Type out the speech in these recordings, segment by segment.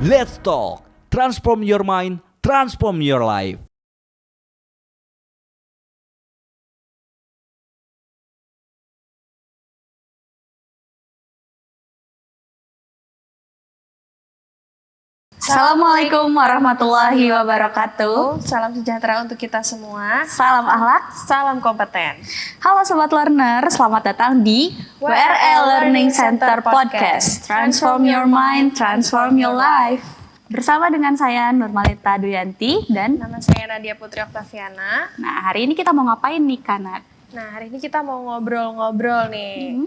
Let's talk. Transform your mind, transform your life. Assalamualaikum warahmatullahi wabarakatuh. Salam sejahtera untuk kita semua. Salam akhlak. Salam kompeten. Halo Sobat Learner, selamat datang di WRL Learning Center Podcast. Transform your mind, transform your life. Bersama dengan saya Nurmalita Duyanti dan Nama saya Nadia Putri Oktaviana. hari ini kita mau ngapain nih Kanat? Nah, hari ini kita mau ngobrol-ngobrol nih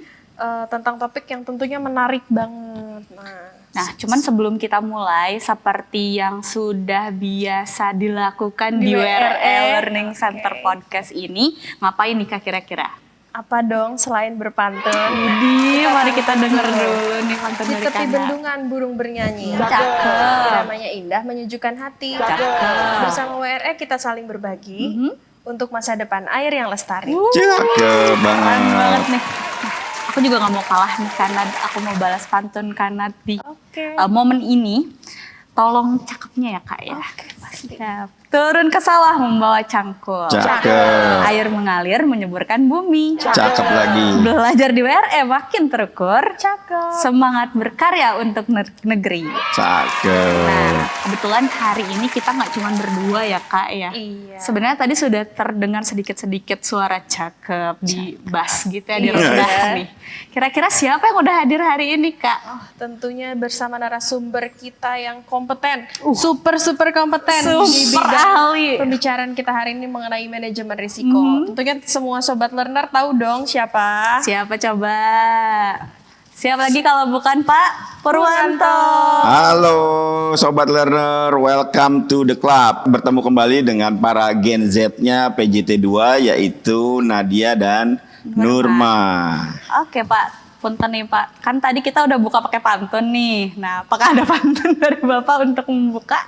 tentang topik yang tentunya menarik banget. Nah, cuman sebelum kita mulai, seperti yang sudah biasa dilakukan di WRL Learning Center Podcast ini, ngapain nih Kak kira-kira? Apa dong selain berpantun? Jadi, mari kita denger dulu nih pantun Di dari tepi Kanat. bendungan burung bernyanyi. Cakep. Namanya indah, menyejukkan hati. Cakep. Bersama WRE kita saling berbagi untuk masa depan air yang lestari. Cakep Keren banget. banget nih. Aku juga nggak mau kalah nih karena aku mau balas pantun karena di Oke. momen ini. Tolong cakepnya ya Kak ya. Oke, pasti. Siap. Turun ke sawah membawa cangkul. Cakep. Air mengalir menyuburkan bumi. Cakep lagi. Belajar di WRE makin terukur. Cakep. Semangat berkarya untuk negeri. Cakep. Nah, kebetulan hari ini kita nggak cuma berdua ya Kak ya. Iya. Sebenarnya tadi sudah terdengar sedikit-sedikit suara cakep di bass gitu ya, di rendah nih. Kira-kira siapa yang udah hadir hari ini Kak? Oh, tentunya bersama narasumber kita yang kompeten, super kompeten di Super bidang ahli. pembicaraan kita hari ini mengenai manajemen risiko. Tentunya semua sobat learner tahu dong siapa. Siapa coba? Siapa lagi kalau bukan Pak Purwanto? Halo Sobat Learner, welcome to the club. Bertemu kembali dengan para Gen Z-nya PJT 2 yaitu Nadia dan Nurma. Oke Pak, punten nih Pak. Kan tadi kita udah buka pakai pantun nih. Nah, apakah ada pantun dari Bapak untuk membuka?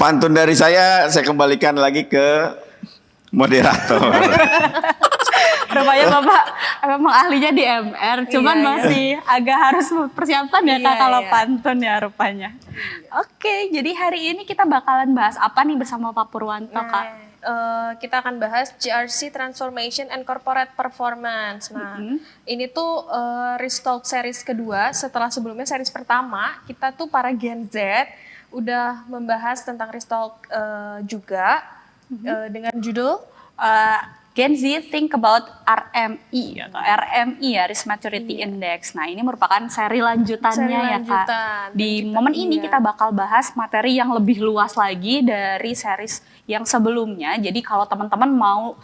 Pantun dari saya kembalikan lagi ke moderator. Rupanya Bapak memang ahlinya di MR, cuman Iya. masih agak harus persiapan ya Kak Iya, kalau iya. pantun ya rupanya. Oke, jadi hari ini kita bakalan bahas apa nih bersama Pak Purwanto Kak? Kita akan bahas GRC Transformation and Corporate Performance. Nah, ini tuh Ristalk series kedua. Setelah sebelumnya series pertama, kita tuh para Gen Z udah membahas tentang Ristalk juga dengan judul Gen Z think about RMI atau RMI ya, Risk Maturity Index. Nah, ini merupakan seri lanjutannya Seri ya Kak. lanjutan. Di momen ini kita bakal bahas materi yang lebih luas lagi dari series yang sebelumnya. Jadi kalau teman-teman mau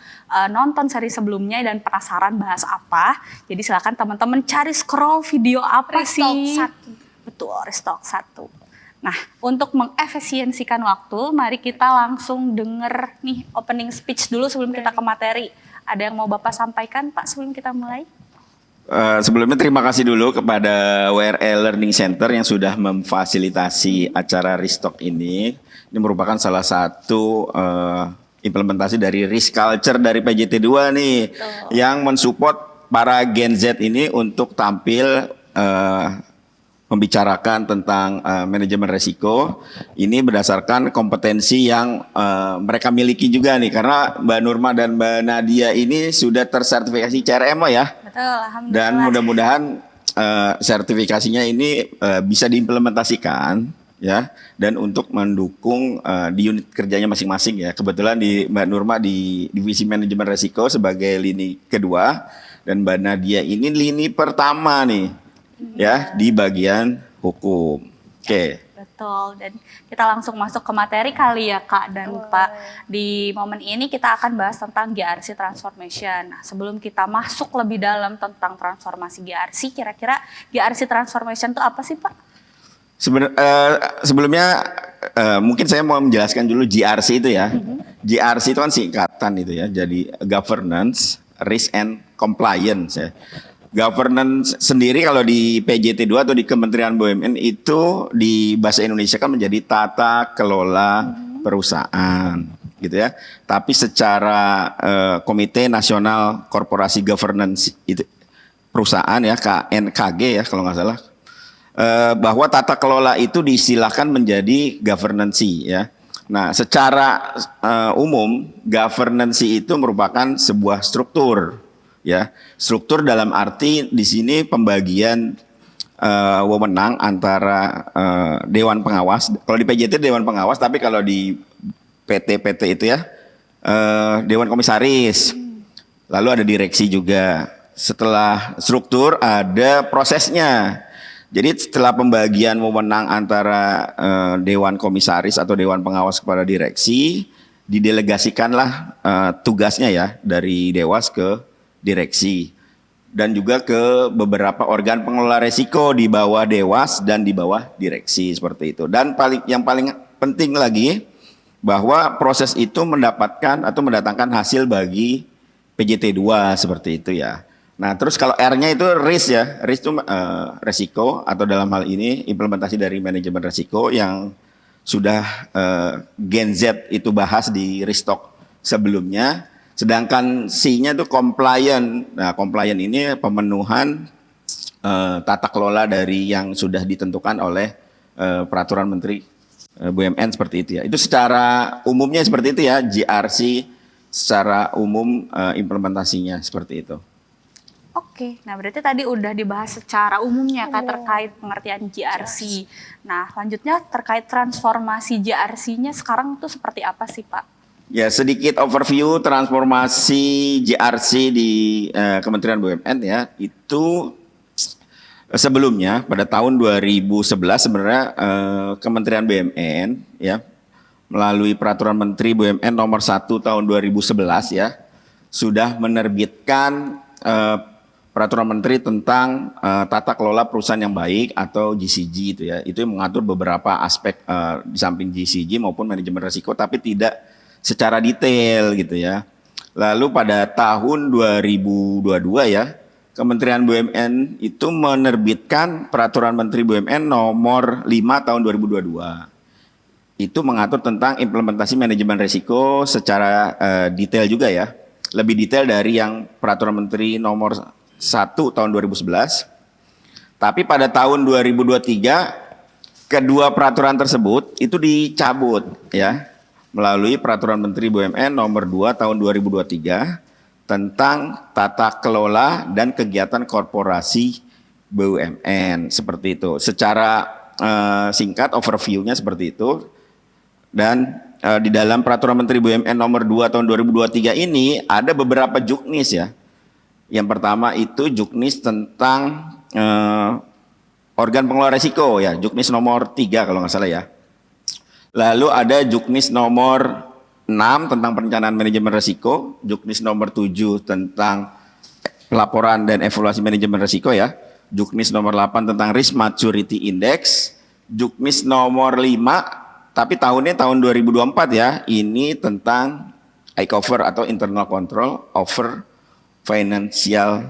nonton seri sebelumnya dan penasaran bahas apa, jadi silakan teman-teman cari scroll video apa Ristalk sih? 1. Betul, Ristalk 1. Nah, untuk mengefisiensikan waktu, mari kita langsung denger nih opening speech dulu sebelum kita ke materi. Ada yang mau Bapak sampaikan Pak sebelum kita mulai? Sebelumnya terima kasih dulu kepada WRL Learning Center yang sudah memfasilitasi acara Ristalk ini. Ini merupakan salah satu implementasi dari risk culture dari PJT 2 nih, yang mensupport para Gen Z ini untuk tampil membicarakan tentang manajemen resiko. Ini berdasarkan kompetensi yang mereka miliki juga nih, karena Mbak Nurma dan Mbak Nadia ini sudah tersertifikasi CRM ya. Betul, alhamdulillah. Dan mudah-mudahan sertifikasinya ini bisa diimplementasikan ya, dan untuk mendukung di unit kerjanya masing-masing ya. Kebetulan di Mbak Nurma di divisi manajemen resiko sebagai lini kedua, dan Mbak Nadia ini lini pertama nih ya di bagian hukum. Oke. Betul, dan kita langsung masuk ke materi kali ya Kak dan Pak. Di momen ini kita akan bahas tentang GRC Transformation. Nah, sebelum kita masuk lebih dalam tentang transformasi GRC, kira-kira GRC Transformation itu apa sih Pak? Sebelumnya mungkin saya mau menjelaskan dulu GRC itu ya. GRC itu kan singkatan itu ya, jadi Governance, Risk and Compliance ya. Governance sendiri kalau di PJT 2 atau di Kementerian BUMN itu di bahasa Indonesia kan menjadi tata kelola perusahaan gitu ya. Tapi secara Komite Nasional Korporasi Governance itu perusahaan ya, KNKG ya kalau nggak salah. bahwa tata kelola itu diistilahkan menjadi governance ya. Nah, secara umum governance itu merupakan sebuah struktur ya. Struktur dalam arti di sini pembagian wewenang antara dewan pengawas. Kalau di PJT dewan pengawas, tapi kalau di PT-PT itu ya dewan komisaris. Lalu ada direksi juga. Setelah struktur ada prosesnya. Jadi setelah pembagian wewenang antara dewan komisaris atau dewan pengawas kepada direksi, didelegasikanlah tugasnya ya dari dewas ke direksi dan juga ke beberapa organ pengelola resiko di bawah dewas dan di bawah direksi seperti itu. Dan yang paling penting lagi bahwa proses itu mendapatkan atau mendatangkan hasil bagi PJT 2 seperti itu ya. Nah, terus kalau R-nya itu risk ya. Risk itu resiko atau dalam hal ini implementasi dari manajemen resiko yang sudah Gen Z itu bahas di Restock sebelumnya. Sedangkan C-nya itu compliant. Nah, compliant ini pemenuhan tata kelola dari yang sudah ditentukan oleh peraturan Menteri BUMN seperti itu ya. Itu secara umumnya seperti itu ya, GRC secara umum implementasinya seperti itu. Oke, nah berarti tadi udah dibahas secara umumnya Kak terkait pengertian GRC. Nah, selanjutnya terkait transformasi GRC-nya sekarang itu seperti apa sih Pak? Ya, sedikit overview transformasi GRC di Kementerian BUMN ya. Itu sebelumnya pada tahun 2011 sebenarnya Kementerian BUMN ya melalui peraturan Menteri BUMN nomor 1 tahun 2011 ya sudah menerbitkan peraturan Menteri tentang tata kelola perusahaan yang baik atau GCG itu ya. Itu yang mengatur beberapa aspek di samping GCG maupun manajemen risiko tapi tidak secara detail gitu ya. Lalu pada tahun 2022 ya, Kementerian BUMN itu menerbitkan peraturan Menteri BUMN nomor 5 tahun 2022. Itu mengatur tentang implementasi manajemen risiko secara detail juga ya. Lebih detail dari yang peraturan Menteri nomor 1 tahun 2011. Tapi pada tahun 2023 kedua peraturan tersebut itu dicabut ya melalui peraturan Menteri BUMN nomor 2 tahun 2023 tentang tata kelola dan kegiatan korporasi BUMN seperti itu. Secara singkat overview-nya seperti itu. Dan di dalam peraturan Menteri BUMN nomor 2 tahun 2023 ini ada beberapa juknis ya. Yang pertama itu juknis tentang organ pengelola risiko ya, juknis nomor 3 kalau nggak salah ya. Lalu ada juknis nomor 6 tentang perencanaan manajemen risiko, juknis nomor 7 tentang pelaporan dan evaluasi manajemen risiko ya, juknis nomor 8 tentang risk maturity index, juknis nomor 5 tapi tahunnya tahun 2024 ya, ini tentang ICOVER atau internal control over financial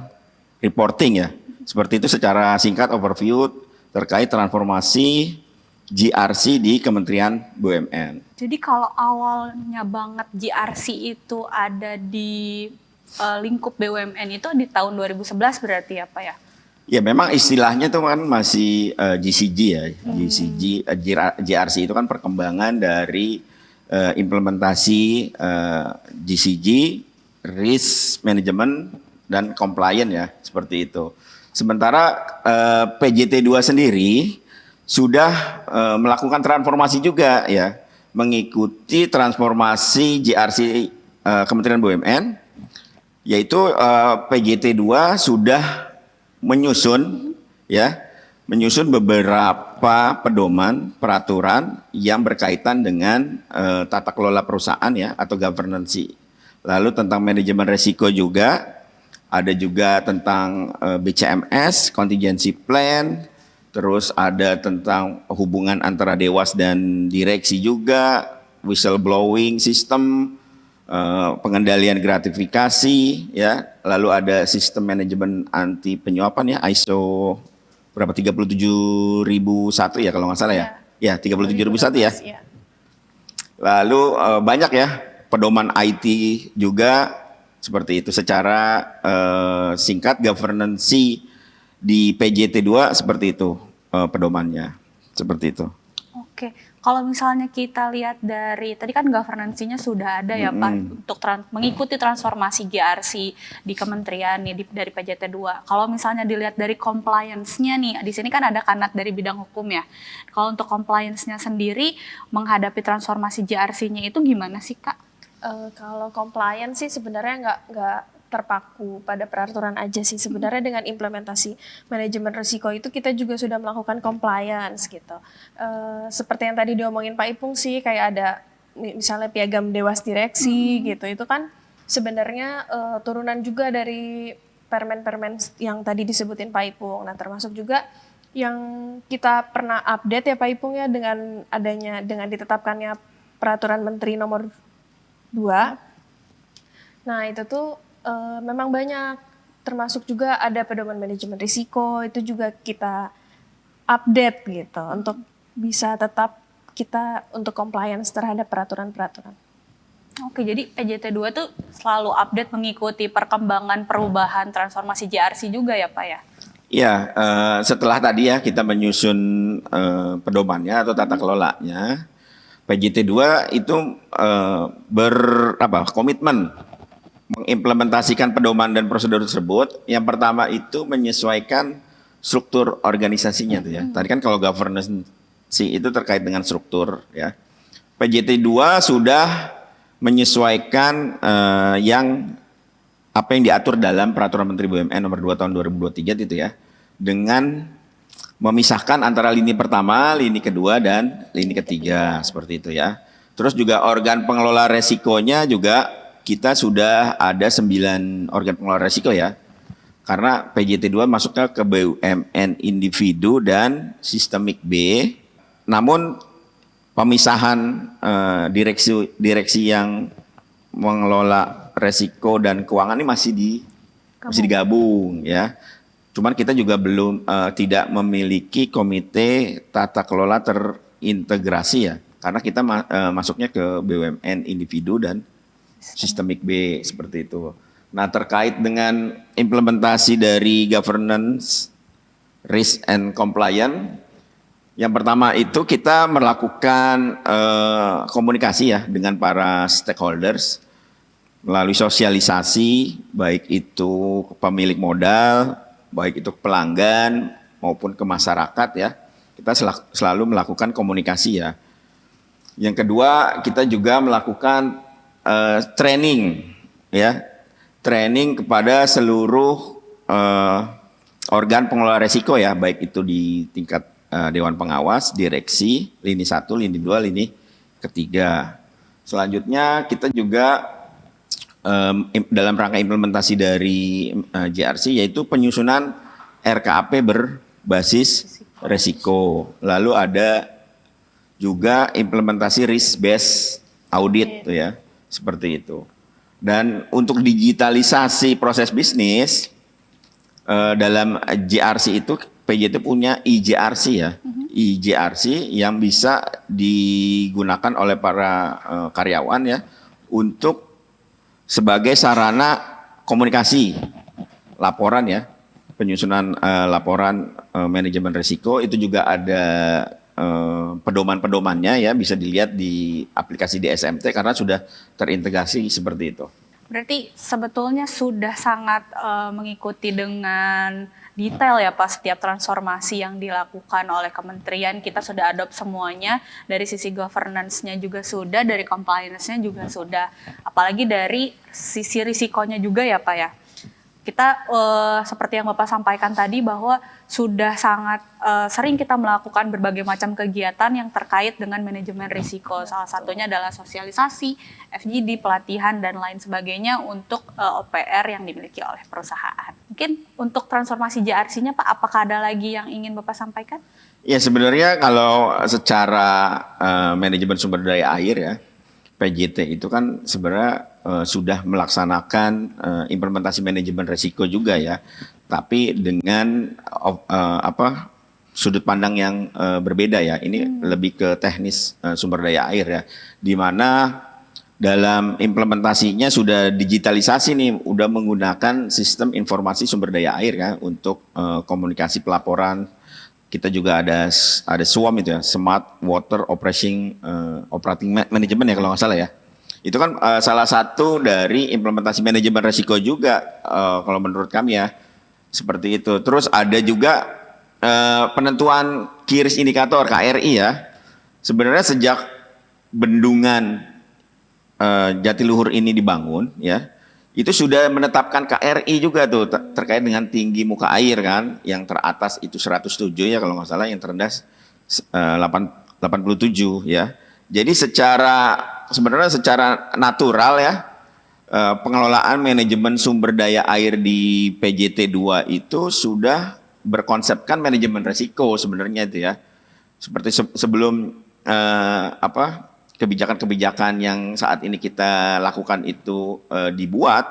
reporting ya. Seperti itu secara singkat overview terkait transformasi GRC di Kementerian BUMN. Jadi kalau awalnya banget GRC itu ada di lingkup BUMN itu di tahun 2011 berarti ya Pak ya? Ya memang istilahnya itu kan masih GCG ya. GCG, GRC itu kan perkembangan dari implementasi GCG, risk management dan compliance ya, seperti itu. Sementara PJT 2 sendiri sudah melakukan transformasi juga ya, mengikuti transformasi GRC Kementerian BUMN, yaitu PJT 2 sudah menyusun beberapa pedoman peraturan yang berkaitan dengan tata kelola perusahaan ya atau governance. Lalu tentang manajemen risiko juga, ada juga tentang BCMS, contingency plan, terus ada tentang hubungan antara dewas dan direksi juga, whistleblowing system, pengendalian gratifikasi ya, lalu ada sistem manajemen anti penyuapan ya, ISO berapa 37.001 ya kalau nggak salah ya. Ya, 37.001 ya. Lalu banyak ya pedoman IT juga seperti itu. Secara singkat governance di PJT 2 seperti itu. pedomannya seperti itu. Oke, kalau misalnya kita lihat dari tadi kan governance-nya sudah ada ya Pak untuk mengikuti transformasi GRC di kementerian nih dari PJT 2. Kalau misalnya dilihat dari compliance-nya nih, di sini kan ada Kanat dari bidang hukum ya. Kalau untuk compliance-nya sendiri menghadapi transformasi GRC-nya itu gimana sih Kak? Kalau compliance sih sebenarnya nggak terpaku pada peraturan aja sih. Sebenarnya dengan implementasi manajemen risiko itu kita juga sudah melakukan compliance gitu. Seperti yang tadi diomongin Pak Ipung sih, kayak ada misalnya piagam dewas direksi gitu. Itu kan sebenarnya turunan juga dari permen-permen yang tadi disebutin Pak Ipung. Nah termasuk juga yang kita pernah update ya Pak Ipung ya dengan ditetapkannya peraturan Menteri nomor 2. Nah itu tuh memang banyak, termasuk juga ada pedoman manajemen risiko, itu juga kita update gitu untuk bisa tetap kita untuk compliance terhadap peraturan-peraturan. Oke, jadi PJT 2 tuh selalu update mengikuti perkembangan perubahan transformasi GRC juga ya Pak ya? Iya, setelah tadi ya kita menyusun pedomannya atau tata kelolanya, PJT 2 itu komitmen mengimplementasikan pedoman dan prosedur tersebut. Yang pertama itu menyesuaikan struktur organisasinya tuh ya. Tadi kan kalau governance itu terkait dengan struktur ya. PJT 2 sudah menyesuaikan apa yang diatur dalam Peraturan Menteri BUMN nomor 2 tahun 2023 itu ya, dengan memisahkan antara lini pertama, lini kedua dan lini ketiga seperti itu ya. Terus juga organ pengelola resikonya juga kita sudah ada 9 organ pengelola risiko ya. Karena PJT 2 masuknya ke BUMN individu dan sistemik B. Namun pemisahan direksi yang mengelola resiko dan keuangan ini masih digabung ya. Cuman kita juga belum tidak memiliki komite tata kelola terintegrasi ya. Karena kita masuknya ke BUMN individu dan sistemik B seperti itu. Nah terkait dengan implementasi dari governance, risk and compliance, yang pertama itu kita melakukan komunikasi ya dengan para stakeholders melalui sosialisasi, baik itu pemilik modal, baik itu pelanggan maupun ke masyarakat ya. Kita selalu melakukan komunikasi ya. Yang kedua kita juga melakukan training ya, training kepada seluruh organ pengelola resiko ya, baik itu di tingkat Dewan Pengawas, direksi, lini 1, lini 2, lini ketiga. Selanjutnya kita juga dalam rangka implementasi dari GRC yaitu penyusunan RKAP berbasis resiko. Lalu ada juga implementasi risk based audit tuh ya. Seperti itu. Dan untuk digitalisasi proses bisnis dalam GRC itu PJT punya IJRC ya. IJRC yang bisa digunakan oleh para karyawan ya untuk sebagai sarana komunikasi laporan ya. Penyusunan laporan manajemen risiko itu juga ada pedoman-pedomannya ya, bisa dilihat di aplikasi di SMT karena sudah terintegrasi seperti itu. Berarti sebetulnya sudah sangat mengikuti dengan detail ya Pak setiap transformasi yang dilakukan oleh kementerian, kita sudah adopt semuanya, dari sisi governance-nya juga sudah, dari compliance-nya juga sudah, apalagi dari sisi risikonya juga ya Pak ya. Kita seperti yang Bapak sampaikan tadi bahwa sudah sangat sering kita melakukan berbagai macam kegiatan yang terkait dengan manajemen risiko. Salah satunya adalah sosialisasi, FGD, pelatihan, dan lain sebagainya untuk OPR yang dimiliki oleh perusahaan. Mungkin untuk transformasi JRC-nya Pak, apakah ada lagi yang ingin Bapak sampaikan? Ya sebenarnya kalau secara manajemen sumber daya air ya, PJT itu kan sebenarnya sudah melaksanakan implementasi manajemen risiko juga ya, tapi dengan sudut pandang yang berbeda ya. Ini lebih ke teknis sumber daya air ya, di mana dalam implementasinya sudah digitalisasi nih, udah menggunakan sistem informasi sumber daya air ya untuk komunikasi pelaporan kita juga ada SWOM itu ya, Smart Water Operating Management ya kalau nggak salah ya. Itu kan salah satu dari implementasi manajemen risiko juga kalau menurut kami ya, seperti itu. Terus ada juga penentuan Key Risk Indicator KRI ya. Sebenarnya sejak bendungan Jatiluhur ini dibangun ya, itu sudah menetapkan KRI juga tuh terkait dengan tinggi muka air kan, yang teratas itu 107 ya kalau nggak salah, yang terendah 87 ya. Jadi sebenarnya secara natural ya, pengelolaan manajemen sumber daya air di PJT 2 itu sudah berkonsepkan manajemen risiko sebenarnya itu ya. Seperti sebelum kebijakan-kebijakan yang saat ini kita lakukan itu dibuat,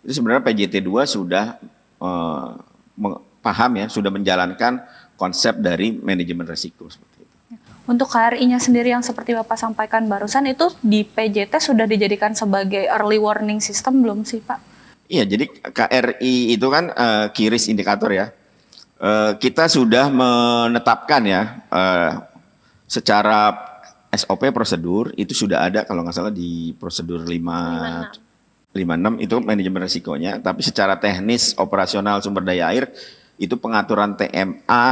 itu sebenarnya PJT 2 sudah paham ya, sudah menjalankan konsep dari manajemen risiko seperti itu. Untuk KRI-nya sendiri yang seperti Bapak sampaikan barusan itu di PJT sudah dijadikan sebagai early warning system belum sih Pak? Iya, jadi KRI itu kan Key Risk Indicator ya. Kita sudah menetapkan ya secara SOP prosedur itu sudah ada kalau nggak salah di prosedur 56 itu manajemen risikonya. Tapi secara teknis operasional sumber daya air itu pengaturan TMA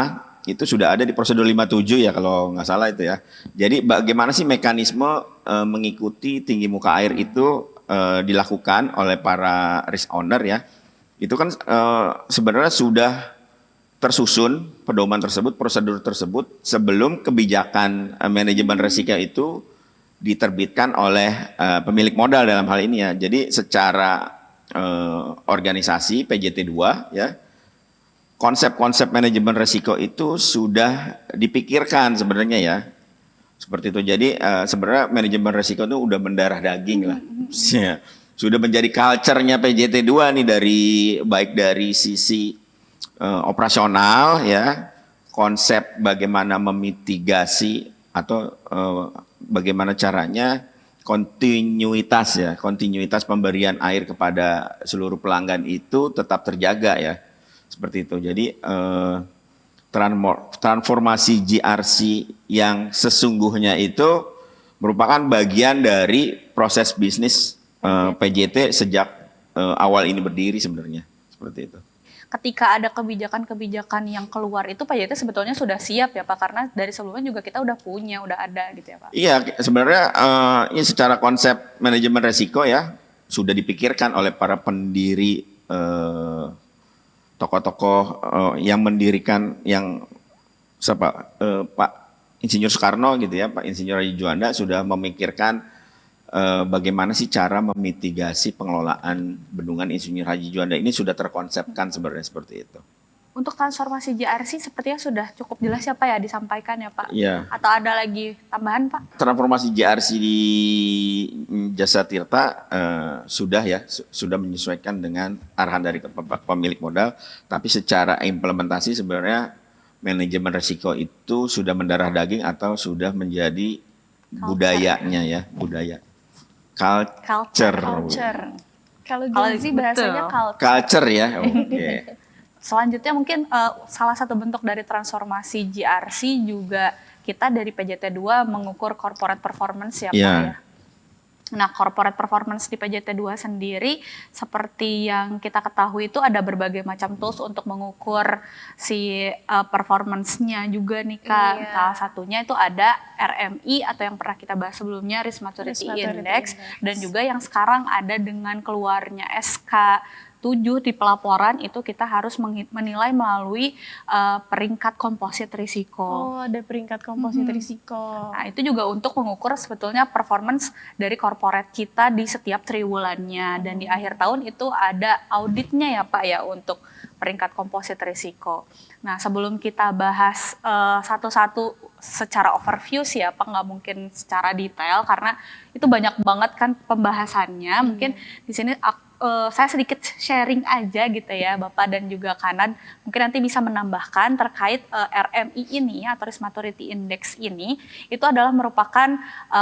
itu sudah ada di prosedur 57 ya kalau nggak salah itu ya. Jadi bagaimana sih mekanisme mengikuti tinggi muka air itu dilakukan oleh para risk owner ya. Itu kan sebenarnya sudah tersusun pedoman tersebut, prosedur tersebut sebelum kebijakan manajemen risiko itu diterbitkan oleh pemilik modal dalam hal ini ya. Jadi secara organisasi PJT 2 ya, konsep-konsep manajemen risiko itu sudah dipikirkan sebenarnya ya. Seperti itu. Jadi sebenarnya manajemen risiko itu udah mendarah daging lah. Ya. Sudah menjadi culture-nya PJT 2 nih, baik dari sisi operasional ya, konsep bagaimana memitigasi atau bagaimana caranya kontinuitas pemberian air kepada seluruh pelanggan itu tetap terjaga ya, seperti itu. Jadi transformasi GRC yang sesungguhnya itu merupakan bagian dari proses bisnis PJT sejak awal ini berdiri sebenarnya, seperti itu. Ketika ada kebijakan-kebijakan yang keluar itu PJT sebetulnya sudah siap ya Pak, karena dari sebelumnya juga kita udah punya, udah ada gitu ya Pak. Iya, sebenarnya ini secara konsep manajemen risiko ya sudah dipikirkan oleh para pendiri tokoh-tokoh yang mendirikan Pak Insinyur Soekarno gitu ya, Pak Insinyur Haji Juanda sudah memikirkan bagaimana sih cara memitigasi pengelolaan bendungan Insinyur Haji Juanda ini sudah terkonsepkan sebenarnya seperti itu. Untuk transformasi GRC sepertinya sudah cukup jelas ya Pak ya disampaikan ya Pak. Iya. Atau ada lagi tambahan Pak? Transformasi GRC di Jasa Tirta sudah menyesuaikan dengan arahan dari pemilik modal, tapi secara implementasi sebenarnya manajemen risiko itu sudah mendarah daging atau sudah menjadi budayanya ya, budaya. Culture. Kalau Gen Z bahasanya culture. Culture ya. Oke. Selanjutnya mungkin salah satu bentuk dari transformasi GRC juga kita dari PJT 2 mengukur corporate performance ya Pak ya. Nah, corporate performance di PJT 2 sendiri seperti yang kita ketahui itu ada berbagai macam tools untuk mengukur si performance-nya juga nih Kak. Iya. Salah satunya itu ada RMI atau yang pernah kita bahas sebelumnya, Risk Maturity Index, dan juga yang sekarang ada dengan keluarnya SK 7 di pelaporan itu kita harus menilai melalui peringkat komposit risiko. Oh, ada peringkat komposit risiko. Nah, itu juga untuk mengukur sebetulnya performance dari corporate kita di setiap triwulannya. Dan di akhir tahun itu ada auditnya ya Pak ya untuk peringkat komposit risiko. Nah, sebelum kita bahas satu-satu secara overview sih ya Pak, nggak mungkin secara detail karena itu banyak banget kan pembahasannya. Mungkin di sini saya sedikit sharing aja gitu ya Bapak dan juga Kanan, mungkin nanti bisa menambahkan terkait RMI ini atau Risk Maturity Index ini, itu adalah merupakan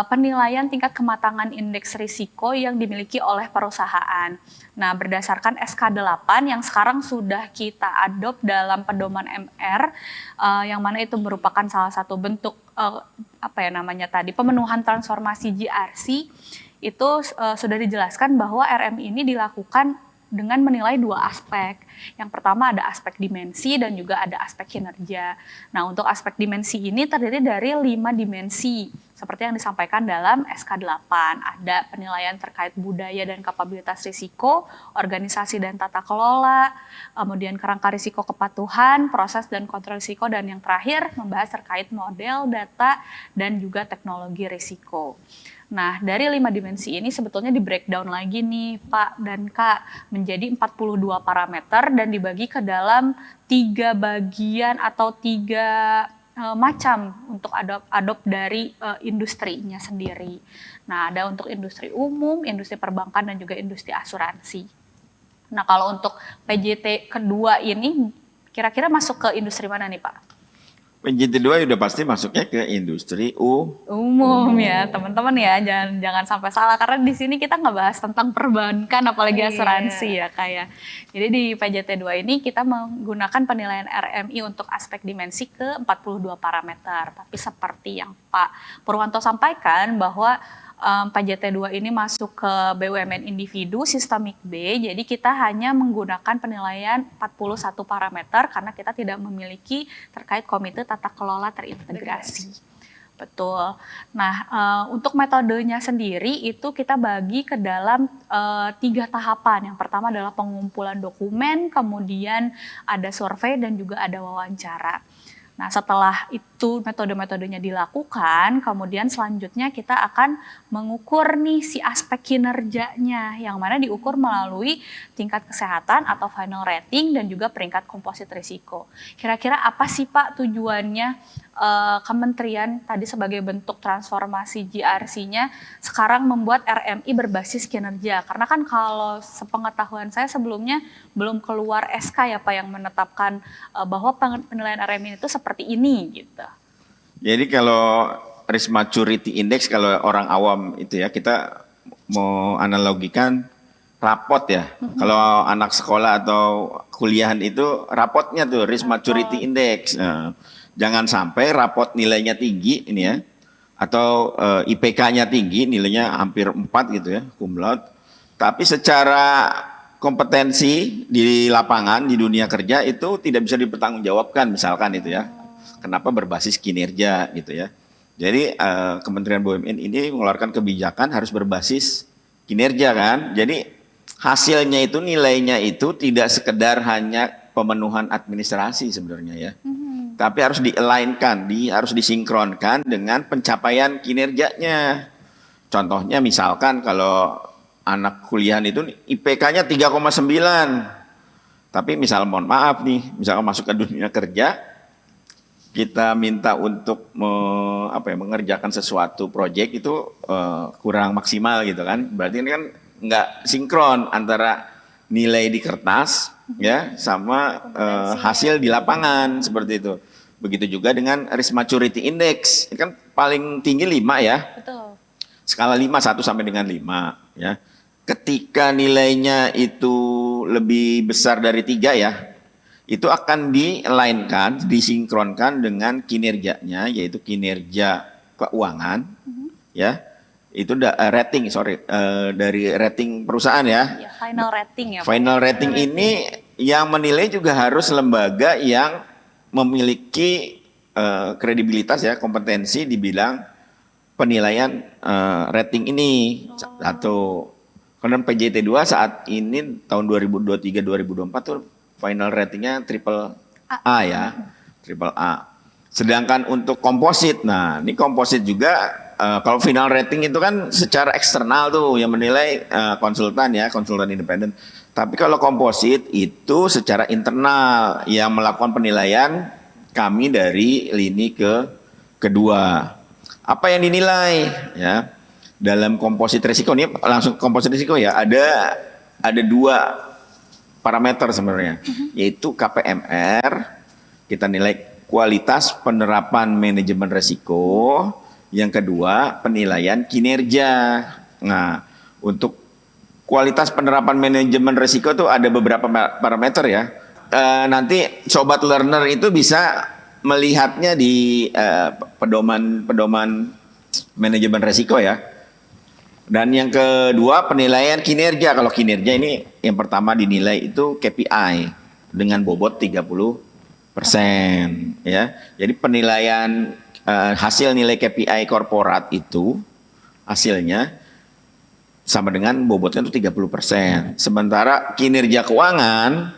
penilaian tingkat kematangan indeks risiko yang dimiliki oleh perusahaan. Nah, berdasarkan SK8 yang sekarang sudah kita adopt dalam pedoman MR, yang mana itu merupakan salah satu bentuk pemenuhan transformasi GRC, itu sudah dijelaskan bahwa RMI ini dilakukan dengan menilai 2 aspek. Yang pertama ada aspek dimensi dan juga ada aspek kinerja. Nah, untuk aspek dimensi ini terdiri dari 5 dimensi. Seperti yang disampaikan dalam SK8, ada penilaian terkait budaya dan kapabilitas risiko, organisasi dan tata kelola, kemudian kerangka risiko kepatuhan, proses dan kontrol risiko, dan yang terakhir membahas terkait model, data, dan juga teknologi risiko. Nah, dari 5 dimensi ini sebetulnya di breakdown lagi nih Pak dan Kak menjadi 42 parameter dan dibagi ke dalam 3 bagian atau 3 macam untuk adopt dari industrinya sendiri. Nah, ada untuk industri umum, industri perbankan, dan juga industri asuransi. Nah, kalau untuk PJT kedua ini kira-kira masuk ke industri mana nih Pak? PJT2 udah pasti masuknya ke industri umum ya teman-teman ya, jangan sampai salah karena di sini kita nggak bahas tentang perbankan apalagi asuransi ya kayak. Jadi di PJT2 ini kita menggunakan penilaian RMI untuk aspek dimensi ke 42 parameter. Tapi seperti yang Pak Purwanto sampaikan bahwa PJT2 ini masuk ke BUMN individu sistemik B, jadi kita hanya menggunakan penilaian 41 parameter karena kita tidak memiliki terkait komite tata kelola terintegrasi. Betul. Nah, untuk metodenya sendiri itu kita bagi ke dalam 3 tahapan. Yang pertama adalah pengumpulan dokumen, kemudian ada survei dan juga ada wawancara. Nah, setelah itu metode-metodenya dilakukan, kemudian selanjutnya kita akan mengukur nih si aspek kinerjanya, yang mana diukur melalui tingkat kesehatan atau final rating dan juga peringkat komposit risiko. Kira-kira apa sih Pak tujuannya kementerian tadi sebagai bentuk transformasi GRC-nya sekarang membuat RMI berbasis kinerja? Karena kan kalau sepengetahuan saya sebelumnya belum keluar SK ya Pak yang menetapkan bahwa penilaian RMI itu seperti ini gitu. Jadi kalau risk maturity index kalau orang awam itu ya kita mau analogikan rapot ya. Kalau anak sekolah atau kuliahan itu rapotnya tuh risk maturity index. Nah, jangan sampai rapot nilainya tinggi ini ya atau IPK-nya tinggi nilainya hampir 4 gitu ya cum laude. Tapi secara kompetensi di lapangan di dunia kerja itu tidak bisa dipertanggungjawabkan misalkan itu ya. Kenapa berbasis kinerja gitu ya. Jadi Kementerian BUMN ini mengeluarkan kebijakan harus berbasis kinerja kan. Jadi hasilnya itu nilainya itu tidak sekedar hanya pemenuhan administrasi sebenarnya ya. Tapi harus di-align-kan, harus disinkronkan dengan pencapaian kinerjanya. Contohnya misalkan kalau anak kuliahan itu IPK-nya 3,9. Tapi misal mohon maaf nih, misalkan masuk ke dunia kerja, kita minta untuk mengerjakan sesuatu proyek itu kurang maksimal gitu kan. Berarti ini kan nggak sinkron antara nilai di kertas ya sama hasil di lapangan seperti itu. Begitu juga dengan risk maturity index. Ini kan paling tinggi 5 ya. Betul. Skala 5 1 sampai dengan 5 ya. Ketika nilainya itu lebih besar dari 3 ya, itu akan di-align-kan, disinkronkan dengan kinerjanya, yaitu kinerja keuangan, ya. Itu rating, dari rating perusahaan ya. Ya, final rating ya. Final rating ini yang menilai juga harus lembaga yang memiliki kredibilitas ya, kompetensi di bidang penilaian rating ini. Satu. Kemudian PJT2 saat ini tahun 2023-2024 tuh final ratingnya triple A ya, triple A. Sedangkan untuk komposit, nah ini komposit juga kalau final rating itu kan secara eksternal tuh yang menilai konsultan ya, konsultan independen. Tapi kalau komposit itu secara internal yang melakukan penilaian kami dari lini kedua. Apa yang dinilai ya? Dalam komposit risiko ini langsung komposit risiko ya, ada ada dua parameter sebenarnya, yaitu KPMR, kita nilai kualitas penerapan manajemen risiko, yang kedua penilaian kinerja. Nah, untuk kualitas penerapan manajemen risiko itu ada beberapa parameter ya. Nanti sobat learner itu bisa melihatnya di pedoman manajemen risiko ya. Dan yang kedua penilaian kinerja. Kalau kinerja ini yang pertama dinilai itu KPI dengan bobot 30% ya. Jadi penilaian hasil nilai KPI korporat itu hasilnya sama dengan bobotnya itu 30%. Sementara kinerja keuangan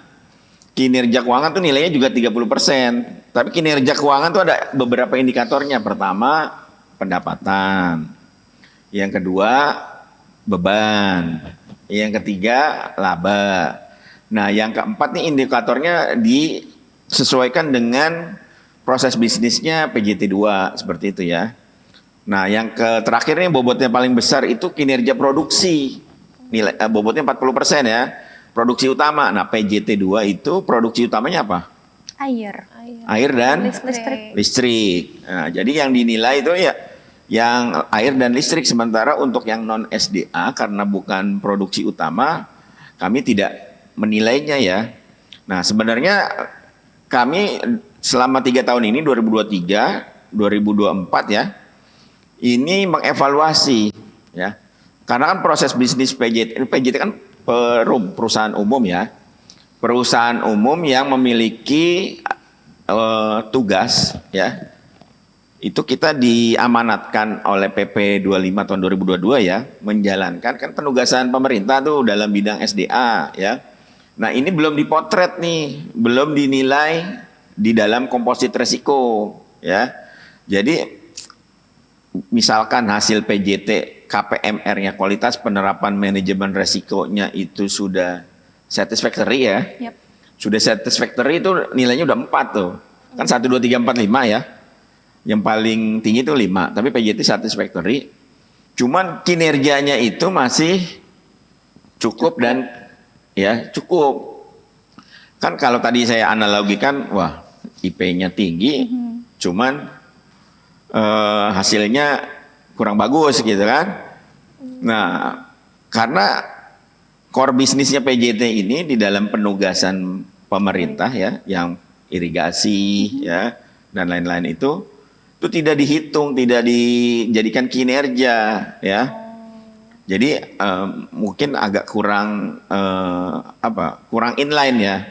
tuh nilainya juga 30%. Tapi kinerja keuangan tuh ada beberapa indikatornya. Pertama, pendapatan. Yang kedua, beban. Yang ketiga, laba. Nah, yang keempat nih indikatornya disesuaikan dengan proses bisnisnya PJT2 seperti itu ya. Nah, yang terakhir nih bobotnya paling besar itu kinerja produksi. Nilai bobotnya 40% ya. Produksi utama. Nah, PJT2 itu produksi utamanya apa? Air dan listrik. Nah, jadi yang dinilai itu ya yang air dan listrik, sementara untuk yang non SDA karena bukan produksi utama kami tidak menilainya ya. Nah, sebenarnya kami selama 3 tahun ini 2023, 2024 ya, ini mengevaluasi ya. Karena kan proses bisnis PJT kan perusahaan umum ya. Perusahaan umum yang memiliki tugas ya. Itu kita diamanatkan oleh PP 25 tahun 2022 ya, menjalankan kan penugasan pemerintah tuh dalam bidang SDA ya. Nah, ini belum dipotret nih, belum dinilai di dalam komposit resiko ya. Jadi misalkan hasil PJT KPMR-nya, kualitas penerapan manajemen resikonya itu sudah satisfactory ya. Yep. Sudah satisfactory itu nilainya udah 4 tuh. Kan 1 2 3 4 5 ya. Yang paling tinggi itu 5, tapi PJT satisfactory. Cuman kinerjanya itu masih cukup dan ya cukup. Kan kalau tadi saya analogikan, wah IP-nya tinggi, cuman hasilnya kurang bagus gitu kan. Nah, karena core bisnisnya PJT ini di dalam penugasan pemerintah ya, yang irigasi ya dan lain-lain itu tidak dihitung, tidak dijadikan kinerja ya. Jadi mungkin agak kurang kurang inline ya.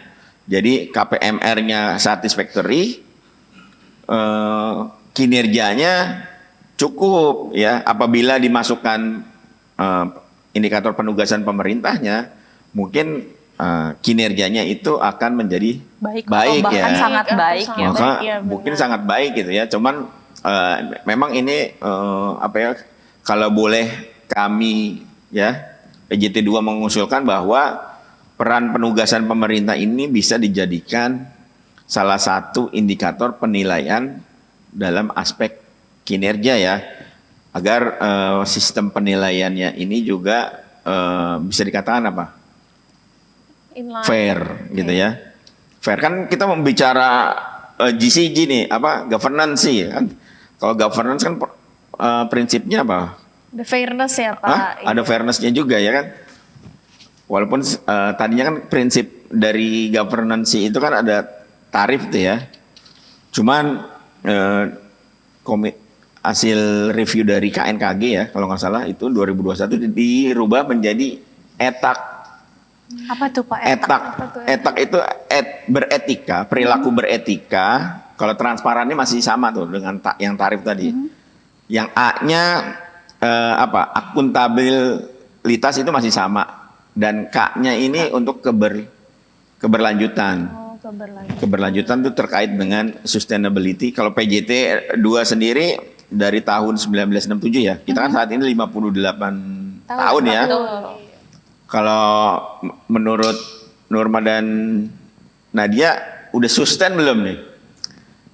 Jadi KPMR-nya satisfactory, kinerjanya cukup ya. Apabila dimasukkan indikator penugasan pemerintahnya, mungkin kinerjanya itu akan menjadi baik bahkan ya. sangat baik ya. Maka ya, mungkin sangat baik gitu ya. Cuman memang ini kalau boleh kami ya PJT2 mengusulkan bahwa peran penugasan pemerintah ini bisa dijadikan salah satu indikator penilaian dalam aspek kinerja ya, agar sistem penilaiannya ini juga bisa dikatakan apa? Inline. Fair gitu ya. Fair kan kita membicara GCG nih, apa governance sih kan. Kalau governance kan prinsipnya apa? The fairness ya Pak. Ada fairnessnya juga ya kan. Walaupun tadinya kan prinsip dari governance itu kan ada tarif tuh ya. Cuman hasil review dari KNKG ya kalau nggak salah itu 2021 dirubah menjadi ETAK. Apa tuh Pak? ETAK itu beretika, perilaku beretika. Kalau transparannya masih sama tuh dengan yang tarif tadi. Yang A-nya akuntabilitas itu masih sama, dan K-nya ini untuk keberlanjutan. Keberlanjutan itu terkait dengan sustainability. Kalau PJT 2 sendiri dari tahun 1967 ya. Kita kan saat ini 58 tahun ya. Kalau menurut Nurma dan Nadia udah sustain belum nih?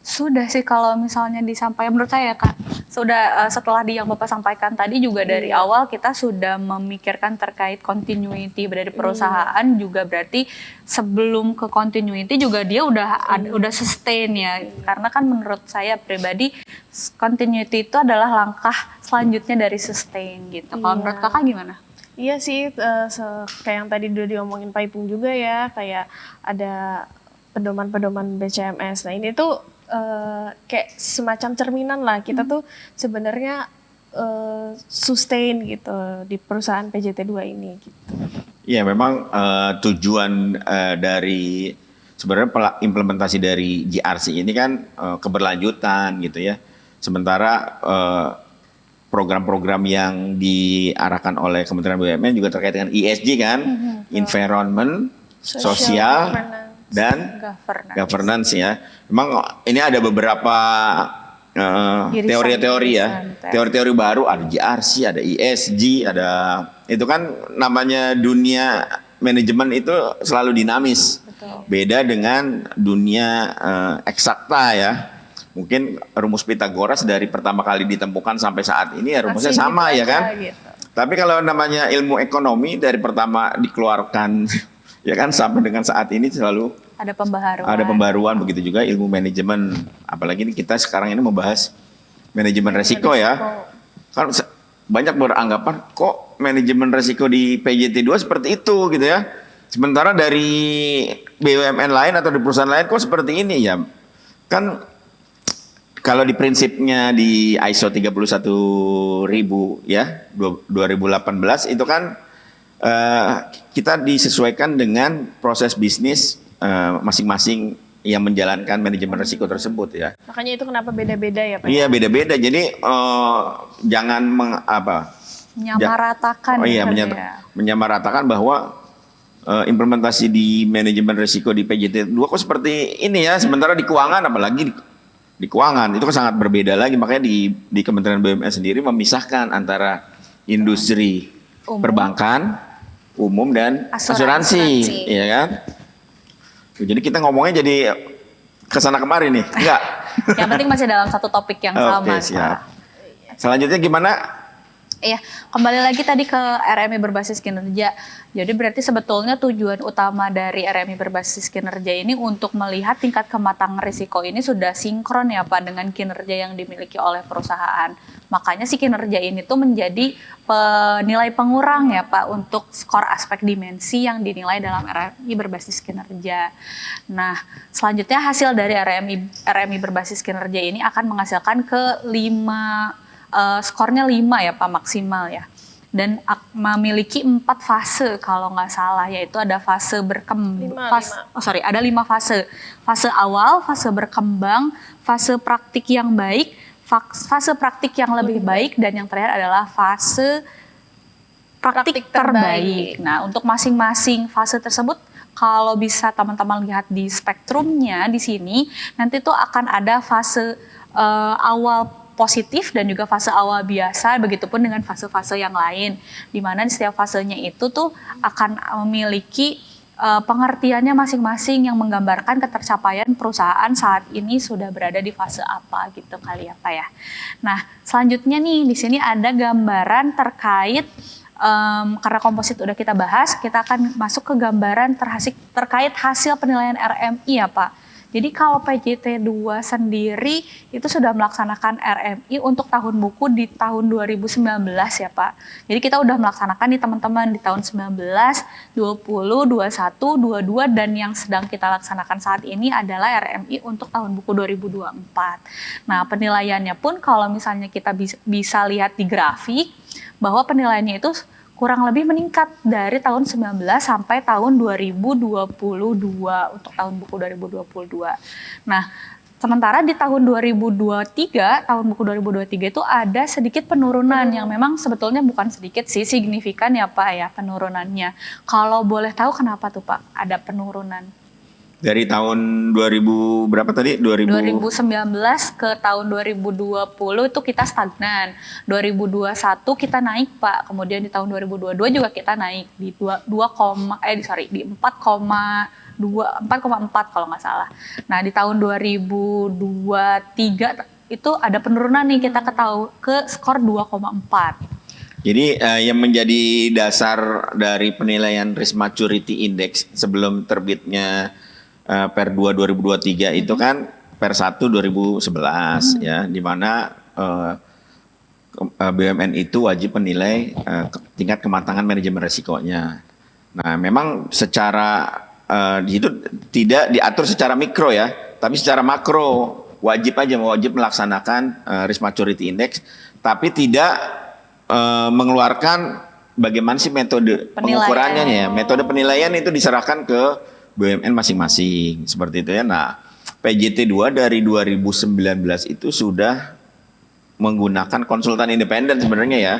Sudah sih kalau misalnya disampaikan, menurut saya Kak, Setelah yang Bapak sampaikan tadi juga dari awal kita sudah memikirkan terkait continuity dari perusahaan, juga berarti sebelum ke continuity juga dia udah sustain ya. Karena kan menurut saya pribadi continuity itu adalah langkah selanjutnya dari sustain gitu. Kalau menurut Kakak gimana? Iya sih, kayak yang tadi udah diomongin Pak Ipung juga ya, kayak ada pedoman-pedoman BCMS. Nah ini tuh kayak semacam cerminan lah, kita tuh sebenarnya sustain gitu di perusahaan PJT2 ini. Gitu. Iya memang tujuan dari sebenarnya implementasi dari GRC ini kan keberlanjutan gitu ya. Sementara program-program yang diarahkan oleh Kementerian BUMN juga terkait dengan ESG kan, environment, sosial, dan governance ya. Memang ini ada beberapa teori-teori ya, teori-teori baru, ada GRC, ada ESG, ada itu kan namanya dunia manajemen itu selalu dinamis. Betul. Beda dengan dunia eksakta ya. Mungkin rumus Pitagoras dari pertama kali ditemukan sampai saat ini ya rumusnya sama ya kan. Gitu. Tapi kalau namanya ilmu ekonomi dari pertama dikeluarkan ya kan sampai dengan saat ini selalu ada pembaharuan. Ada pembaruan, begitu juga ilmu manajemen. Apalagi ini kita sekarang ini membahas manajemen resiko ya. Kan banyak beranggapan kok manajemen resiko di PJT2 seperti itu gitu ya. Sementara dari BUMN lain atau di perusahaan lain kok seperti ini ya. Kan kalau di prinsipnya di ISO 31000 ya 2018 itu kan kita disesuaikan dengan proses bisnis masing-masing yang menjalankan manajemen risiko tersebut ya. Makanya itu kenapa beda-beda ya Pak? Iya beda-beda. Jadi jangan menyamaratakan. Menyamaratakan bahwa implementasi di manajemen risiko di PJT2 kok seperti ini ya. Sementara di keuangan apalagi di keuangan itu kan sangat berbeda lagi. Makanya di Kementerian BUMN sendiri memisahkan antara industri perbankan, umum dan asuransi. Ya kan? Jadi kita ngomongnya jadi kesana kemari nih, enggak? Yang penting masih dalam satu topik yang sama. Siap. Selanjutnya gimana? Iya, kembali lagi tadi ke RMI berbasis kinerja. Jadi berarti sebetulnya tujuan utama dari RMI berbasis kinerja ini untuk melihat tingkat kematangan risiko ini sudah sinkron ya Pak dengan kinerja yang dimiliki oleh perusahaan. Makanya si kinerja ini tuh menjadi nilai pengurang ya Pak untuk skor aspek dimensi yang dinilai dalam RMI berbasis kinerja. Nah, selanjutnya hasil dari RMI berbasis kinerja ini akan menghasilkan skornya 5 ya Pak maksimal ya. Dan memiliki 4 fase kalau nggak salah, yaitu ada fase ada 5 fase. Fase awal, fase berkembang, fase praktik yang baik, fase praktik yang lebih baik, dan yang terakhir adalah fase praktik terbaik. Nah, untuk masing-masing fase tersebut kalau bisa teman-teman lihat di spektrumnya di sini, nanti tuh akan ada fase awal positif dan juga fase awal biasa, begitupun dengan fase-fase yang lain, di mana di setiap fasenya itu tuh akan memiliki pengertiannya masing-masing yang menggambarkan ketercapaian perusahaan saat ini sudah berada di fase apa gitu kali ya Pak ya. Nah selanjutnya nih di sini ada gambaran terkait karena komposit udah kita bahas, kita akan masuk ke gambaran terkait hasil penilaian RMI ya Pak. Jadi kalau PJT2 sendiri itu sudah melaksanakan RMI untuk tahun buku di tahun 2019 ya Pak. Jadi kita udah melaksanakan nih teman-teman di tahun 19, 20, 21, 22 dan yang sedang kita laksanakan saat ini adalah RMI untuk tahun buku 2024. Nah penilaiannya pun kalau misalnya kita bisa lihat di grafik bahwa penilaiannya itu kurang lebih meningkat dari tahun 19 sampai tahun 2022 untuk tahun buku 2022. Nah, sementara di tahun 2023, tahun buku 2023 itu ada sedikit penurunan yang memang sebetulnya bukan sedikit sih, signifikan ya Pak ya penurunannya. Kalau boleh tahu kenapa tuh Pak ada penurunan? Dari tahun 2000 berapa tadi? 2019 ke tahun 2020 itu kita stagnan. 2021 kita naik Pak. Kemudian di tahun 2022 juga kita naik di 4,4 kalau nggak salah. Nah di tahun 2023 itu ada penurunan nih, kita ketahui ke skor 2,4. Jadi yang menjadi dasar dari penilaian risk maturity index sebelum terbitnya per 2 2023 itu kan per 1 2011 ya, di mana BUMN itu wajib menilai tingkat kematangan manajemen risikonya. Nah, memang secara di situ tidak diatur secara mikro ya, tapi secara makro wajib melaksanakan risk maturity index, tapi tidak mengeluarkan bagaimana sih metode pengukurannya ya. Metode penilaian itu diserahkan ke BUMN masing-masing seperti itu ya. Nah, PJT 2 dari 2019 itu sudah menggunakan konsultan independen sebenarnya ya.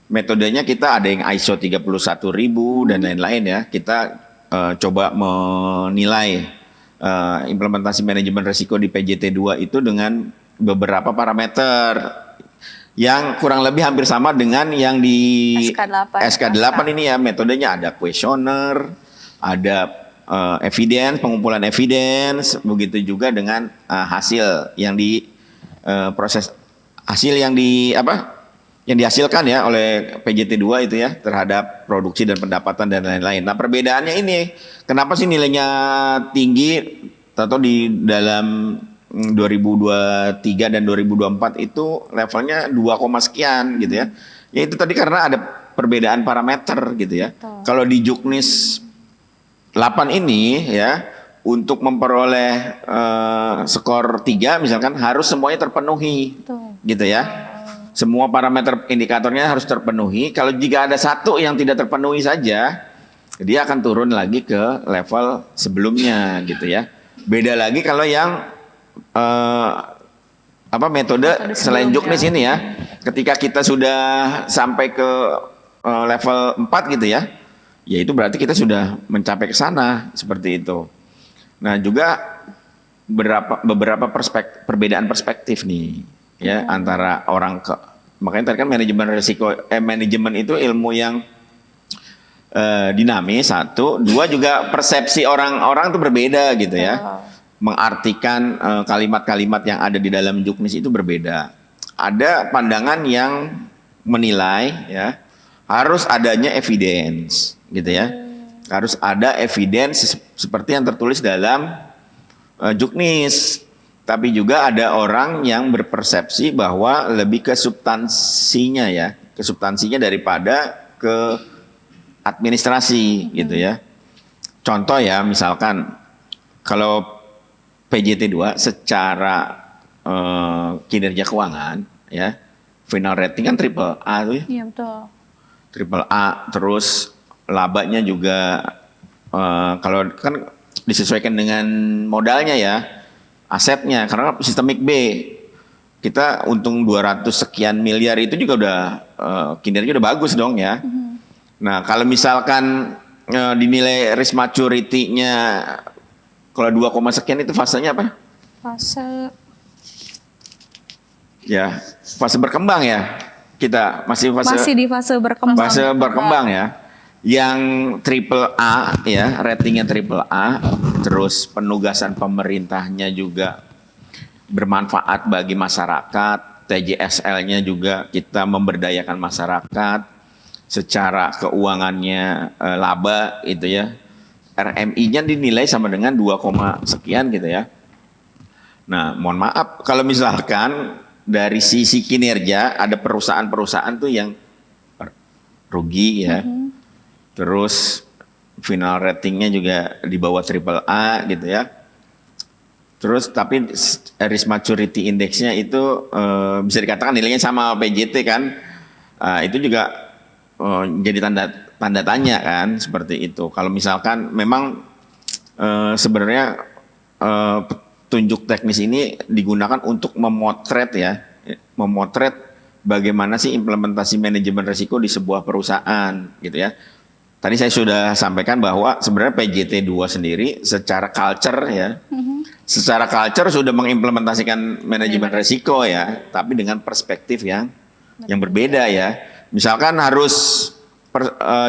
Metodenya kita ada yang ISO 31000 dan lain-lain ya. Kita coba menilai implementasi manajemen risiko di PJT 2 itu dengan beberapa parameter yang kurang lebih hampir sama dengan yang di SK8 ini ya. Metodenya ada questionnaire, ada pengumpulan evidence, begitu juga dengan hasil yang proses hasil yang dihasilkan ya oleh PJT 2 itu ya terhadap produksi dan pendapatan dan lain-lain. Nah, perbedaannya ini kenapa sih nilainya tinggi atau di dalam 2023 dan 2024 itu levelnya 2, sekian gitu ya. Ya itu tadi karena ada perbedaan parameter gitu ya. Kalau di Juknis 8 ini ya untuk memperoleh skor 3 misalkan harus semuanya terpenuhi. Gitu ya. Semua parameter indikatornya harus terpenuhi. Kalau jika ada satu yang tidak terpenuhi saja, dia akan turun lagi ke level sebelumnya gitu ya. Beda lagi kalau yang metode selain Juknis ini ya. Ketika kita sudah sampai ke level 4 gitu ya. Ya itu berarti kita sudah mencapai ke sana seperti itu. Nah, juga beberapa perbedaan perspektif nih ya antara makanya tadi kan manajemen itu ilmu yang dinamis, satu, dua juga persepsi orang-orang itu berbeda gitu ya. Mengartikan kalimat-kalimat yang ada di dalam Juknis itu berbeda. Ada pandangan yang menilai ya harus adanya evidence gitu ya. Harus ada evidence seperti yang tertulis dalam Juknis. Tapi juga ada orang yang berpersepsi bahwa lebih ke substansinya ya, ke substansinya daripada ke administrasi gitu ya. Contoh ya, misalkan kalau PJT 2 secara kinerja keuangan ya, final rating kan triple A tuh ya. Iya betul. Triple A, terus labanya juga kalau kan disesuaikan dengan modalnya ya, asetnya, karena sistemik B kita untung 200 sekian miliar itu juga udah kinerja udah bagus dong ya. Nah, kalau misalkan dinilai risk maturity-nya kalau 2, sekian itu fasenya apa? Fase berkembang ya. Kita masih di fase berkembang. Fase berkembang ya. Yang triple A ya, ratingnya triple A, terus penugasan pemerintahnya juga bermanfaat bagi masyarakat, TJSL-nya juga kita memberdayakan masyarakat, secara keuangannya laba itu ya, RMI-nya dinilai sama dengan 2, sekian gitu ya. Nah, mohon maaf kalau misalkan dari sisi kinerja ada perusahaan-perusahaan tuh yang rugi ya. Terus final ratingnya juga di bawah triple A gitu ya. Terus tapi risk maturity indexnya itu bisa dikatakan nilainya sama PJT kan. Itu juga jadi tanda tanya kan seperti itu. Kalau misalkan memang sebenarnya petunjuk teknis ini digunakan untuk memotret bagaimana sih implementasi manajemen risiko di sebuah perusahaan gitu ya. Tadi saya sudah sampaikan bahwa sebenarnya PJT 2 sendiri secara culture ya, secara culture sudah mengimplementasikan manajemen risiko ya, tapi dengan perspektif yang berbeda ya. Misalkan harus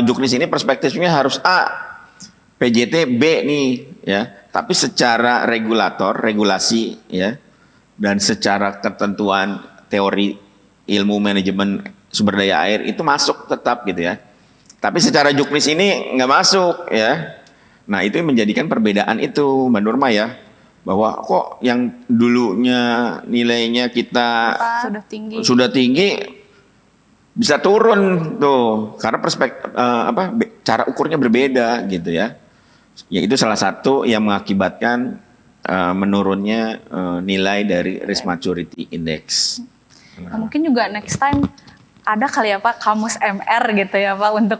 Juknis ini perspektifnya harus A, PJT B nih ya, tapi secara regulasi ya dan secara ketentuan teori ilmu manajemen sumber daya air itu masuk tetap gitu ya. Tapi secara juknis ini nggak masuk ya. Nah itu yang menjadikan perbedaan itu Mbak Nurma ya. Bahwa kok yang dulunya nilainya kita sudah tinggi. Bisa turun tuh karena cara ukurnya berbeda gitu ya. Ya itu salah satu yang mengakibatkan menurunnya nilai dari risk maturity index. Nah, mungkin juga next time ada kali ya Pak kamus MR gitu ya Pak untuk